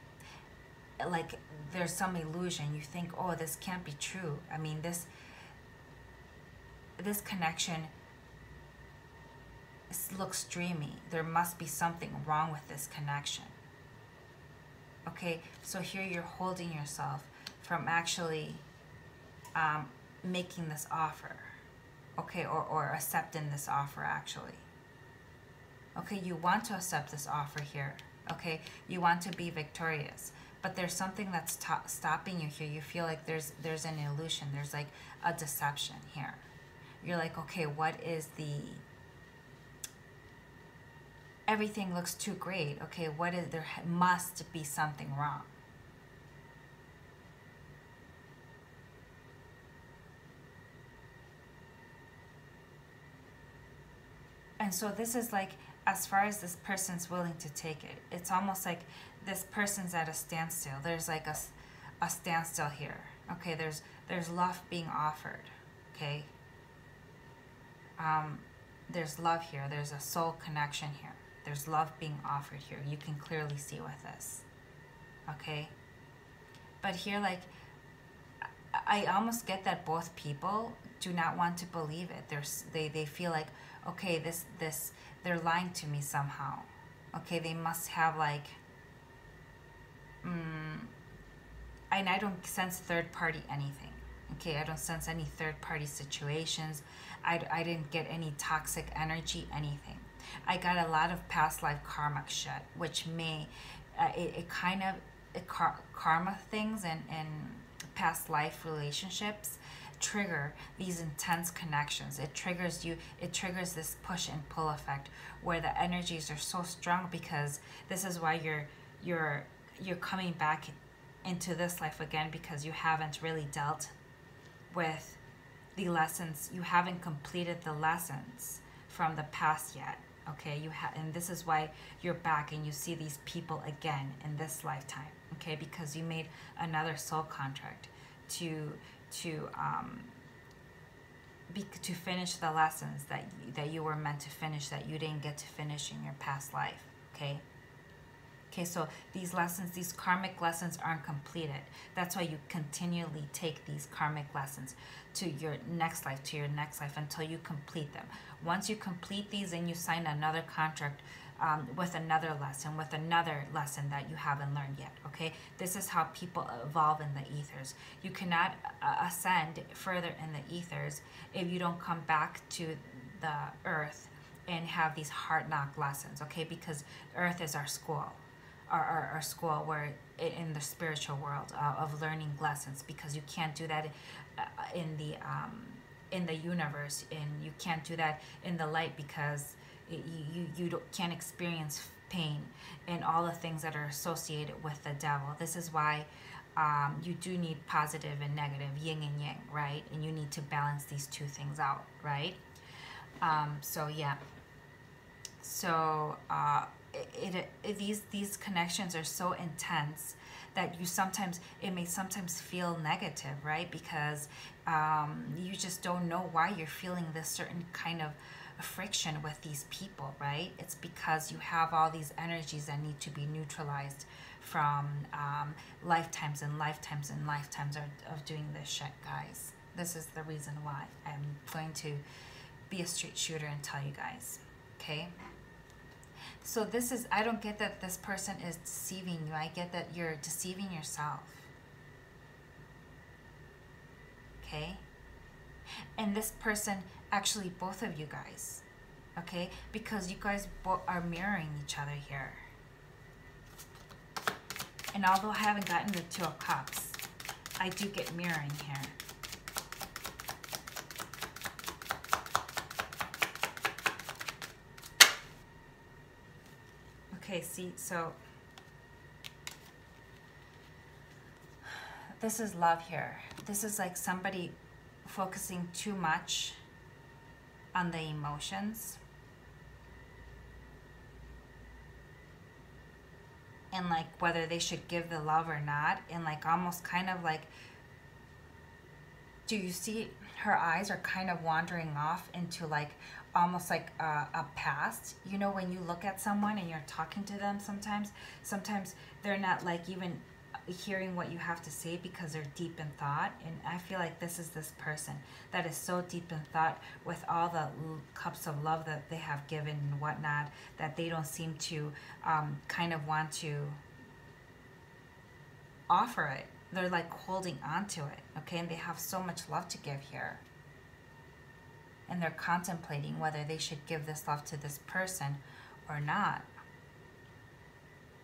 there's some illusion. You think, oh, this can't be true. I mean, this connection looks dreamy. There must be something wrong with this connection. Okay, so here you're holding yourself from actually making this offer, okay, or accepting this offer actually. Okay, you want to accept this offer here, okay? You want to be victorious, but there's something that's stopping you here. You feel like there's an illusion. There's like a deception here. You're like, okay, what is everything looks too great. Okay, there must be something wrong. And so this is like, as far as this person's willing to take it, it's almost like this person's at a standstill. There's like a standstill here. Okay, there's love being offered. Okay, there's love here. There's a soul connection here. There's love being offered here. You can clearly see with this. Okay, but here, like, I almost get that both people do not want to believe it. They feel like, okay, they're lying to me somehow. Okay, they must have like, and I don't sense third party anything. Okay, I don't sense any third party situations. I didn't get any toxic energy, anything. I got a lot of past life karmic shit, which may, karma things and past life relationships trigger these intense connections. It triggers you. It triggers this push and pull effect where the energies are so strong, because this is why you're coming back into this life again, because you haven't really dealt with the lessons, you haven't completed the lessons from the past yet. Okay, and this is why you're back and you see these people again in this lifetime. Okay, because you made another soul contract to finish the lessons that you were meant to finish, that you didn't get to finish in your past life. Okay. Okay, so these lessons, these karmic lessons aren't completed. That's why you continually take these karmic lessons to your next life, until you complete them. Once you complete these, and you sign another contract with another lesson that you haven't learned yet. Okay, this is how people evolve in the ethers. You cannot ascend further in the ethers if you don't come back to the earth and have these hard knock lessons. Okay, because earth is our school. Our school, where in the spiritual world of learning lessons, because you can't do that in the universe, and you can't do that in the light, because you can't experience pain and all the things that are associated with the devil. This is why you do need positive and negative, yin and yang, right? And you need to balance these two things out, right? So yeah. So these connections are so intense that it may sometimes feel negative, right? Because you just don't know why you're feeling this certain kind of friction with these people, right? It's because you have all these energies that need to be neutralized from lifetimes and lifetimes and lifetimes of doing this shit, guys. This is the reason why I'm going to be a straight shooter and tell you guys, okay? So I don't get that this person is deceiving you. I get that you're deceiving yourself. Okay? And this person, actually both of you guys, okay? Because you guys both are mirroring each other here. And although I haven't gotten the Two of Cups, I do get mirroring here. Okay, see, so this is love here. This is like somebody focusing too much on the emotions and like whether they should give the love or not, and like almost kind of like, do you see her eyes are kind of wandering off into like almost like a past? You know, when you look at someone and you're talking to them, sometimes they're not like even hearing what you have to say because they're deep in thought. And I feel like this is this person that is so deep in thought with all the cups of love that they have given and whatnot, that they don't seem to kind of want to offer it. They're like holding on to it, okay? And they have so much love to give here. And they're contemplating whether they should give this love to this person or not.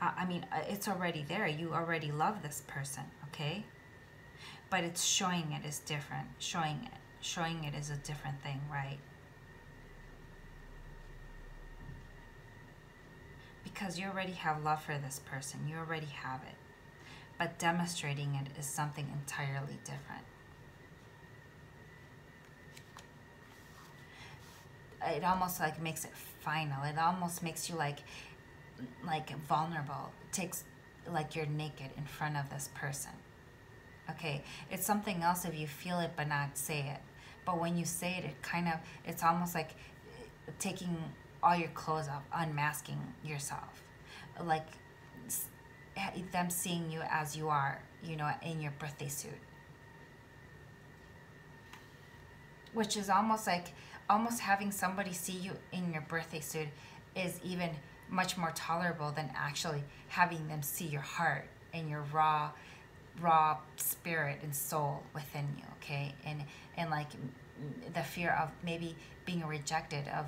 I mean, it's already there. You already love this person, okay? But it's showing it is different. Showing it is a different thing, right? Because you already have love for this person. You already have it. But demonstrating it is something entirely different. It almost like makes it final. It almost makes you like vulnerable. It takes like you're naked in front of this person. Okay, it's something else if you feel it but not say it. But when you say it, it's almost like taking all your clothes off, unmasking yourself. Like them seeing you as you are, you know, in your birthday suit. Which is almost having somebody see you in your birthday suit is even much more tolerable than actually having them see your heart and your raw spirit and soul within you, okay? And like the fear of maybe being rejected of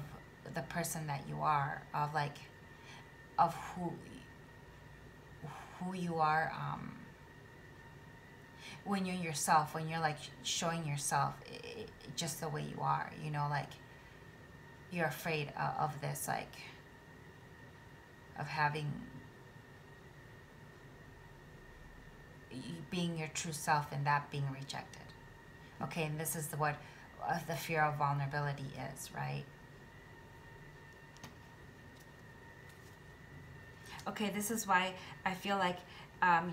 the person that you are, of who you are, when you're yourself, when you're like showing yourself just the way you are, you know, like you're afraid of this, like of having being your true self and that being rejected. Okay, and this is what the fear of vulnerability is, right? Okay, this is why I feel like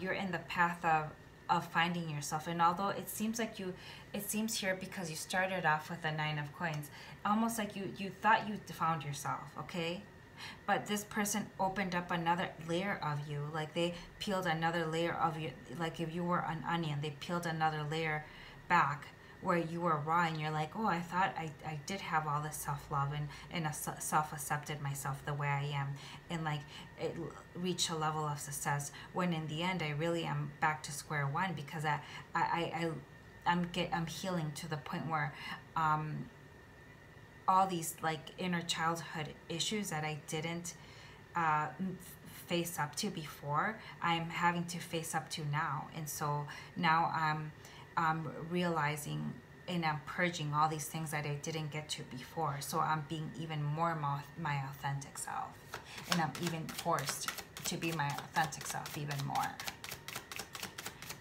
you're in the path of finding yourself. And although it seems like it seems here because you started off with a 9 of coins, almost like you thought you found yourself, okay? But this person opened up another layer of you, like they peeled another layer of you, like if you were an onion, they peeled another layer back where you were raw, and you're like, oh, I thought I did have all this self-love and self-accepted myself the way I am, and like it reached a level of success, when in the end I really am back to square one, because I'm healing to the point where all these like inner childhood issues that I didn't face up to before, I'm having to face up to now. And so now I'm realizing and I'm purging all these things that I didn't get to before. So I'm being even more my authentic self, and I'm even forced to be my authentic self even more,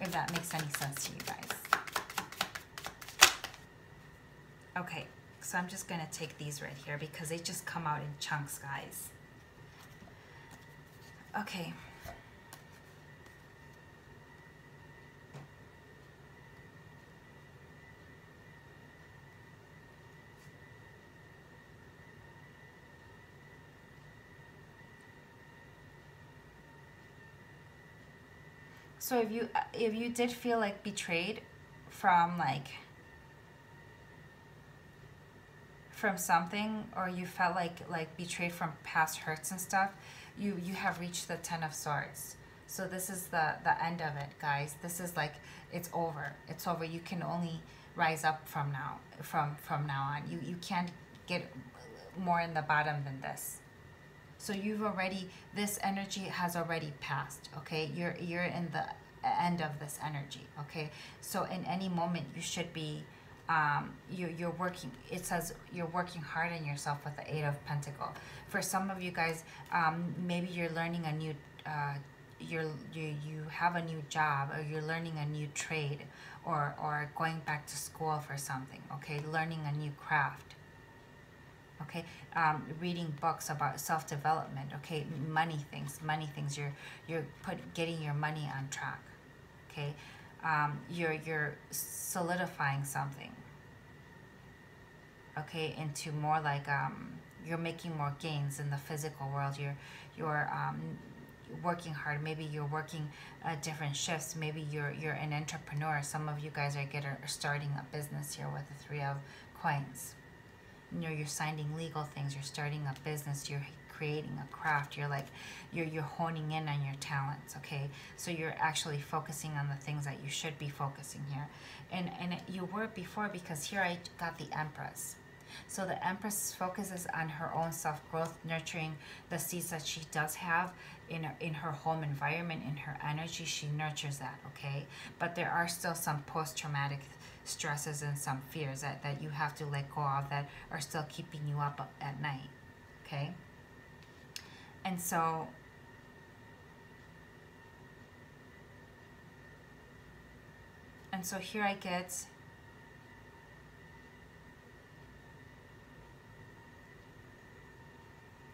if that makes any sense to you guys. Okay, so I'm just gonna take these right here because they just come out in chunks, guys. Okay. So if you did feel like betrayed from something, or you felt like betrayed from past hurts and stuff, you have reached the 10 of Swords. So this is the end of it, guys. This is like it's over. It's over. You can only rise up from now on. You can't get more in the bottom than this. So you've already, this energy has already passed, okay? You're in the end of this energy, okay? So in any moment you should be you're working, it says you're working hard on yourself with the 8 of Pentacles. For some of you guys, maybe you're learning a new you have a new job, or you're learning a new trade, or going back to school for something, okay? Learning a new craft. Okay, reading books about self-development. Okay, money things. You're getting your money on track. Okay, you're solidifying something. Okay, into more like you're making more gains in the physical world. You're working hard. Maybe you're working different shifts. Maybe you're an entrepreneur. Some of you guys are starting a business here with the 3 of Coins. You're signing legal things, you're starting a business, you're creating a craft, you're honing in on your talents, okay? So you're actually focusing on the things that you should be focusing here. And you were before, because here I got the Empress. So the Empress focuses on her own self-growth, nurturing the seeds that she does have in her home environment, in her energy. She nurtures that, okay? But there are still some post-traumatic stresses and some fears that you have to let go of, that are still keeping you up at night, okay? And so here I get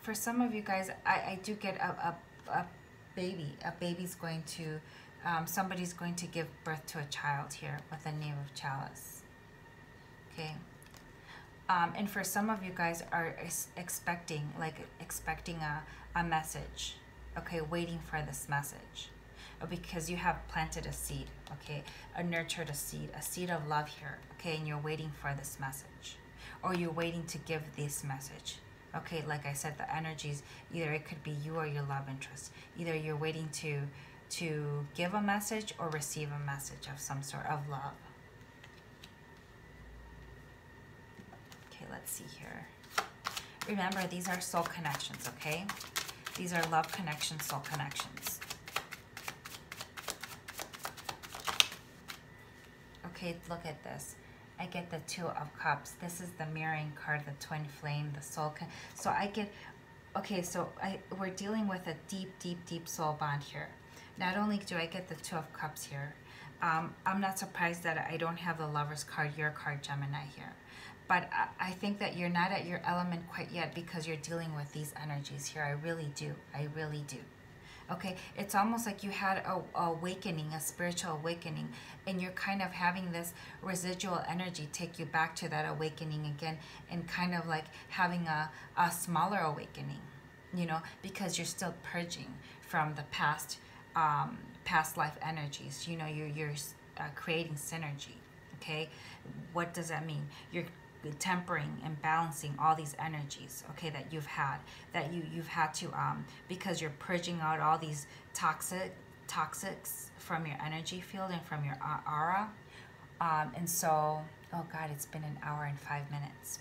for some of you guys, I do get a baby. A baby's going to somebody's going to give birth to a child here with the Knave of Chalice. Okay. And for some of you guys are expecting a message. Okay, waiting for this message. Because you have planted a seed, okay? Nurtured a seed of love here, okay? And you're waiting for this message. Or you're waiting to give this message. Okay, like I said, the energies, either it could be you or your love interest. Either you're waiting to give a message or receive a message of some sort of love. Okay, let's see here. Remember, these are soul connections, okay? These are love connections, soul connections. Okay, look at this. I get the 2 of Cups. This is the mirroring card, the twin flame, the soul. So I get, okay, so we're dealing with a deep, deep, deep soul bond here. Not only do I get the 2 of Cups here, I'm not surprised that I don't have the Lover's card, your card, Gemini, here. but I think that you're not at your element quite yet because you're dealing with these energies here. I really do. I really do. Okay, it's almost like you had a awakening, a spiritual awakening, and you're kind of having this residual energy take you back to that awakening again, and kind of like having a smaller awakening, you know, because you're still purging from the past life energies. You know, you're creating synergy. Okay, what does that mean? You're tempering and balancing all these energies, okay, that you've had to because you're purging out all these toxics from your energy field and from your aura, and so, oh God, it's been an hour and 5 minutes.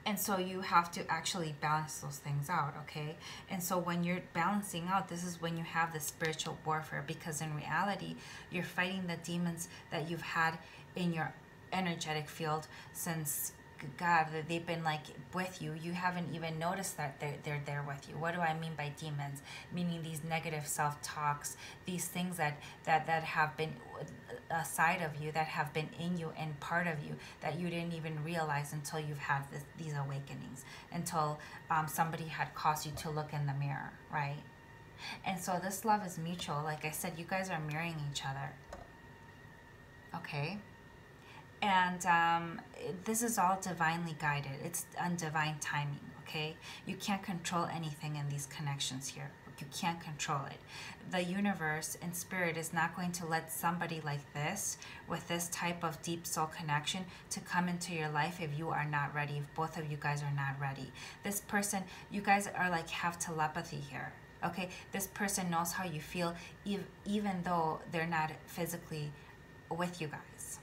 And so you have to actually balance those things out, okay? And so when you're balancing out, this is when you have the spiritual warfare, because in reality, you're fighting the demons that you've had in your energetic field since, God, they've been like with you. You haven't even noticed that they're there with you. What do I mean by demons? Meaning these negative self-talks, these things that have been a side of you, that have been in you and part of you, that you didn't even realize until you've had these awakenings, until somebody had caused you to look in the mirror, right? And so this love is mutual. Like I said, you guys are mirroring each other, okay? And this is all divinely guided. It's on divine timing, okay? You can't control anything in these connections here. You can't control it. The universe and spirit is not going to let somebody like this, with this type of deep soul connection, to come into your life if you are not ready, if both of you guys are not ready. This person, you guys are like, have telepathy here, okay? This person knows how you feel, even though they're not physically with you guys.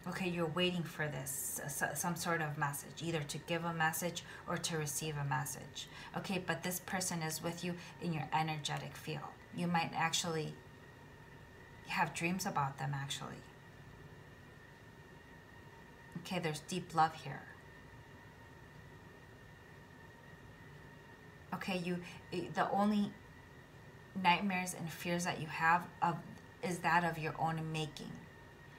Okay, you're waiting for this, some sort of message, either to give a message or to receive a message. Okay, but this person is with you in your energetic field. You might actually have dreams about them, actually. Okay, there's deep love here. Okay, the only nightmares and fears that you have is that of your own making.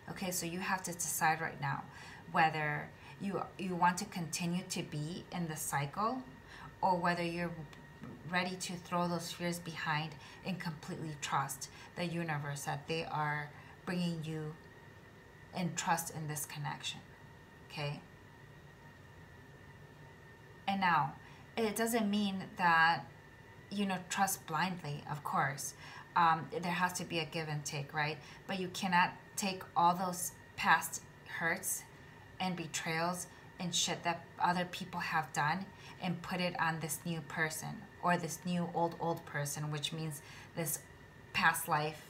Okay, so you have to decide right now whether you want to continue to be in the cycle, or whether you're ready to throw those fears behind and completely trust the universe that they are bringing you, and trust in this connection, okay? And now, it doesn't mean that, you know, trust blindly, of course. There has to be a give and take, right? But you cannot take all those past hurts and betrayals and shit that other people have done and put it on this new person, or this new old person, which means this past life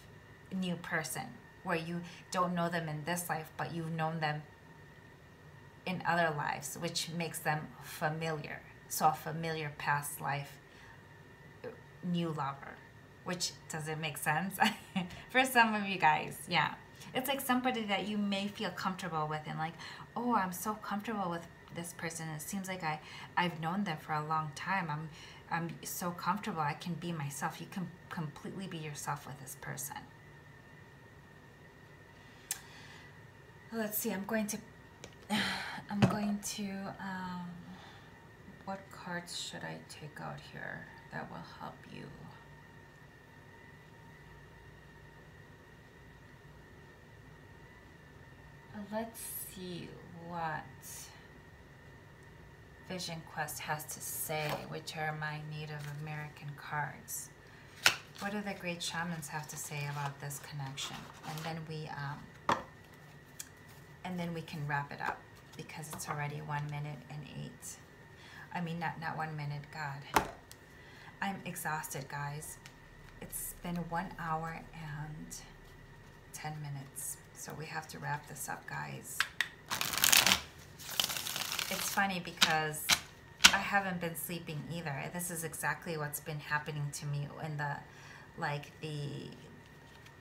new person, where you don't know them in this life, but you've known them in other lives, which makes them familiar. So a familiar past life new lover, which doesn't make sense for some of you guys. Yeah, it's like somebody that you may feel comfortable with, and like, oh, I'm so comfortable with this person. It seems like I've known them for a long time. I'm so comfortable. I can be myself. You can completely be yourself with this person. Let's see. I'm going to what cards should I take out here that will help you? Let's see what Vision Quest has to say, which are my Native American cards. What do the great shamans have to say about this connection? And then we can wrap it up, because it's already 1 minute and 8. I mean, not 1 minute, God. I'm exhausted, guys. It's been 1 hour and 10 minutes. So we have to wrap this up, guys. It's funny because I haven't been sleeping either. This is exactly what's been happening to me in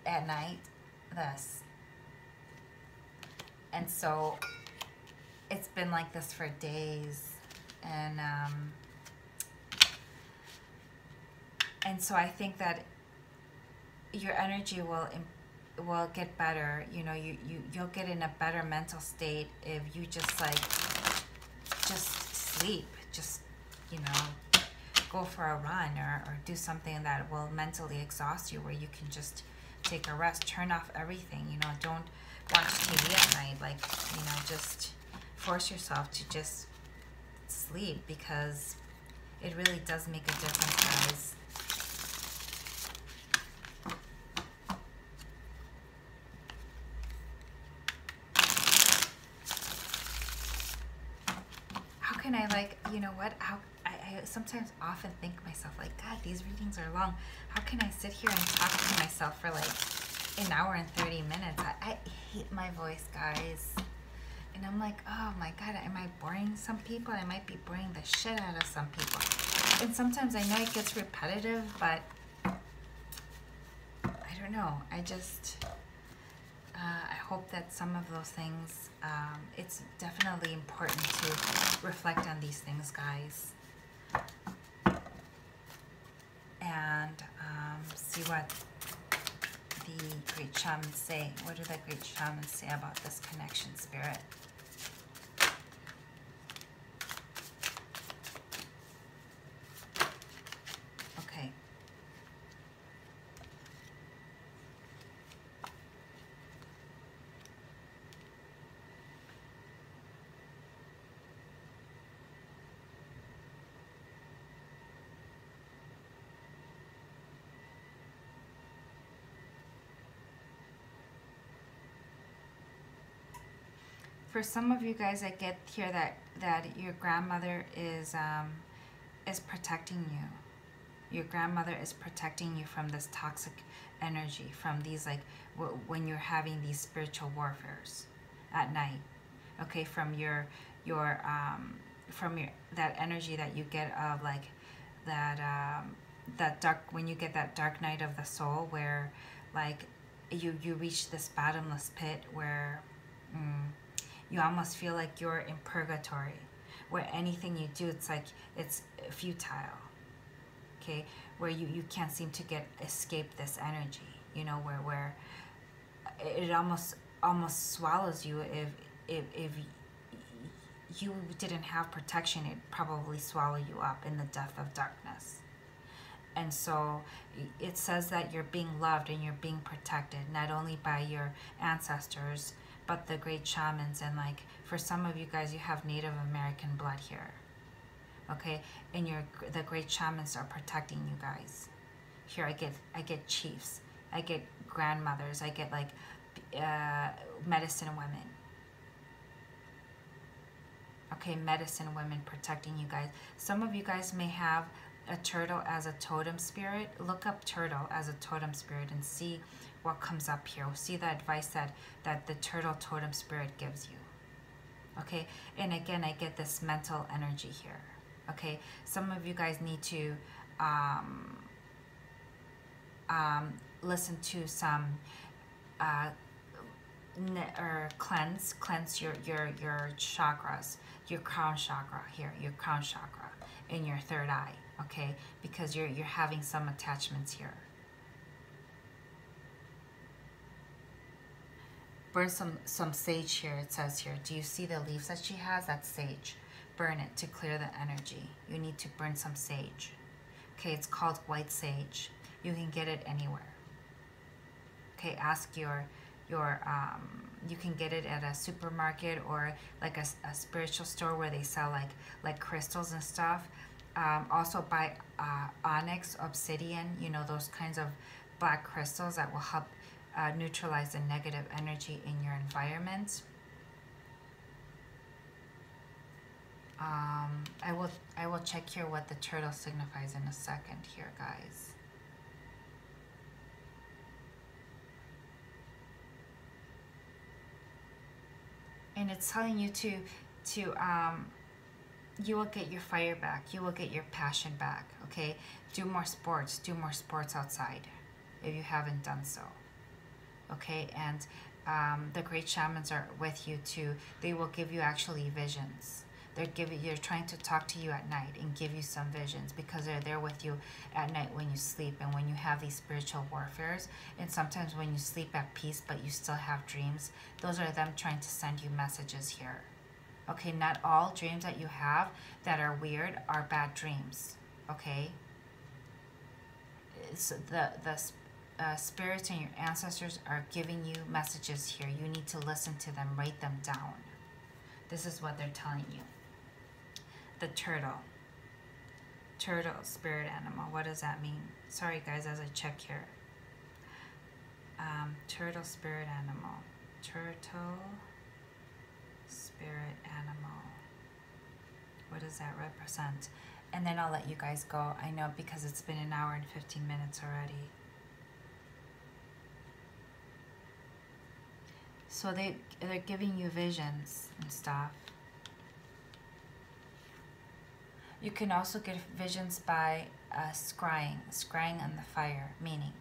at night, this. And so it's been like this for days. And so I think that your energy will will get better. You know, you'll get in a better mental state if you just like just sleep, just, you know, go for a run, or do something that will mentally exhaust you, where you can just take a rest, turn off everything, you know, don't watch TV at night, like, you know, just force yourself to just sleep, because it really does make a difference, guys. How can I, like, you know what, I sometimes often think myself, like, God, these readings are long. How can I sit here and talk to myself for like an hour and 30 minutes? I hate my voice, guys. And I'm like, oh my God, am I boring some people? I might be boring the shit out of some people. And sometimes I know it gets repetitive, but I don't know. I just, I hope that some of those things, it's definitely important to reflect on these things, guys. And see what the great shamans say. What do the great shamans say about this connection, Spirit? Okay. For some of you guys, I get here that your grandmother is protecting you. Your grandmother is protecting you from this toxic energy, from these, like, when you're having these spiritual warfares at night. Okay, from your that energy that you get of, like, that dark, when you get that dark night of the soul, where, like, you reach this bottomless pit where you almost feel like you're in purgatory, where anything you do, it's like it's futile. Okay, where you can't seem to escape this energy, you know, where it almost swallows you. If you didn't have protection, it'd probably swallow you up in the depth of darkness. And so it says that you're being loved and you're being protected, not only by your ancestors, but the great shamans. And, like, for some of you guys, you have Native American blood here. Okay, and the great shamans are protecting you guys. Here I get chiefs, I get grandmothers, I get, like, medicine women. Okay, medicine women protecting you guys. Some of you guys may have a turtle as a totem spirit. Look up turtle as a totem spirit and see what comes up here. See the advice that the turtle totem spirit gives you. Okay, and again, I get this mental energy here. Okay, some of you guys need to listen to some or cleanse your chakras, your crown chakra here, your crown chakra in your third eye. Okay, because you're having some attachments here. Burn some sage here. It says here, do you see the leaves that she has? That's sage. Burn it to clear the energy. You need to burn some sage. Okay, it's called white sage. You can get it anywhere. Okay, ask you can get it at a supermarket, or like a spiritual store where they sell like crystals and stuff. Also buy onyx, obsidian, you know, those kinds of black crystals that will help neutralize the negative energy in your environment. I will check here what the turtle signifies in a second here, guys. And it's telling you to you will get your fire back. You will get your passion back. Okay, do more sports. Do more sports outside if you haven't done so. Okay, and the great shamans are with you too. They will give you actually visions. You're trying to talk to you at night and give you some visions, because they're there with you at night when you sleep and when you have these spiritual warfares. And sometimes when you sleep at peace but you still have dreams, those are them trying to send you messages here. Okay, not all dreams that you have that are weird are bad dreams. Okay, so the spirits and your ancestors are giving you messages here. You need to listen to them, write them down. This is what they're telling you. The turtle spirit animal, what does that mean? Sorry guys, as I check here. Turtle spirit animal, turtle spirit animal, what does that represent? And then I'll let you guys go. I know, because it's been an hour and 15 minutes already. So they're giving you visions and stuff. You can also get visions by scrying on the fire, meaning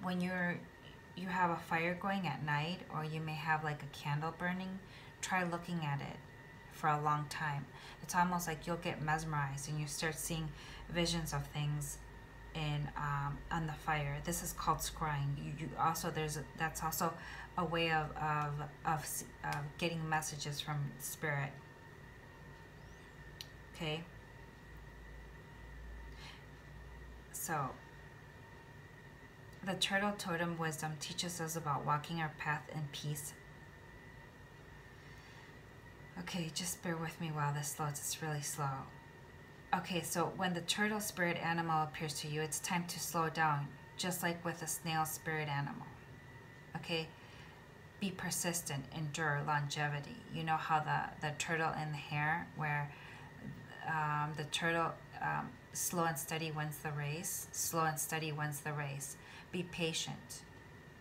when you have a fire going at night, or you may have like a candle burning, try looking at it for a long time. It's almost like you'll get mesmerized and you start seeing visions of things in on the fire. This is called scrying. You also that's also a way of getting messages from spirit. Okay. So the turtle totem wisdom teaches us about walking our path in peace. Okay, just bear with me while this loads. It's really slow. Okay, so when the turtle spirit animal appears to you, it's time to slow down, just like with a snail spirit animal. Okay, be persistent, endure, longevity. You know how the turtle in the hare, where the turtle slow and steady wins the race. Slow and steady wins the race. Be patient.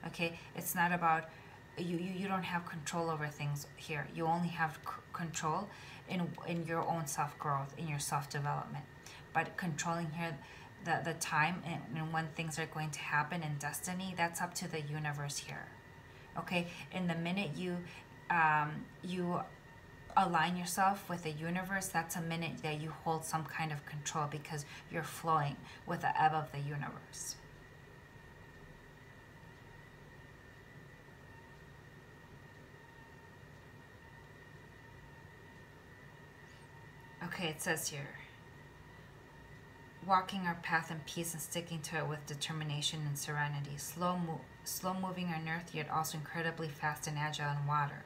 Okay, it's not about you don't have control over things here. You only have control in your own self-growth, in your self-development. But controlling here the time and when things are going to happen in destiny, that's up to the universe here. Okay, in the minute you align yourself with the universe, that's a minute that you hold some kind of control, because you're flowing with the ebb of the universe. Okay, it says here, walking our path in peace and sticking to it with determination and serenity. Slow moving on earth, yet also incredibly fast and agile in water.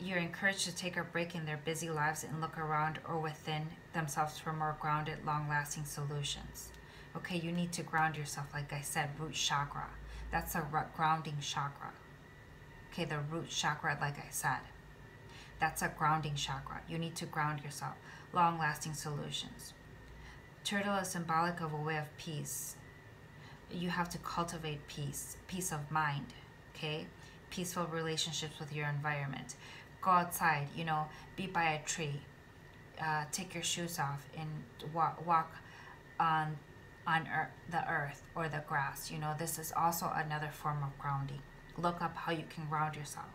You're encouraged to take a break in their busy lives and look around or within themselves for more grounded, long-lasting solutions. Okay, you need to ground yourself, like I said, root chakra. That's a grounding chakra. Okay, the root chakra, like I said, that's a grounding chakra. You need to ground yourself. Long-lasting solutions. Turtle is symbolic of a way of peace. You have to cultivate peace of mind, okay? Peaceful relationships with your environment. Go outside, be by a tree. Take your shoes off and walk on the earth or the grass. This is also another form of grounding. Look up how you can ground yourself.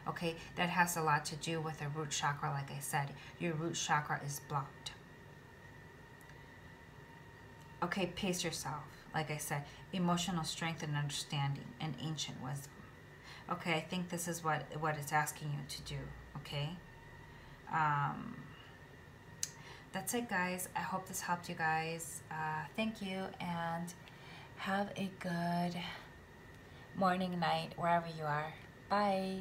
Okay, that has a lot to do with the root chakra, like I said. Your root chakra is blocked. Okay, pace yourself, like I said. Emotional strength and understanding and ancient wisdom. Okay, I think this is what it's asking you to do, okay? That's it, guys. I hope this helped you guys. Thank you, and have a good morning, night, wherever you are. Bye.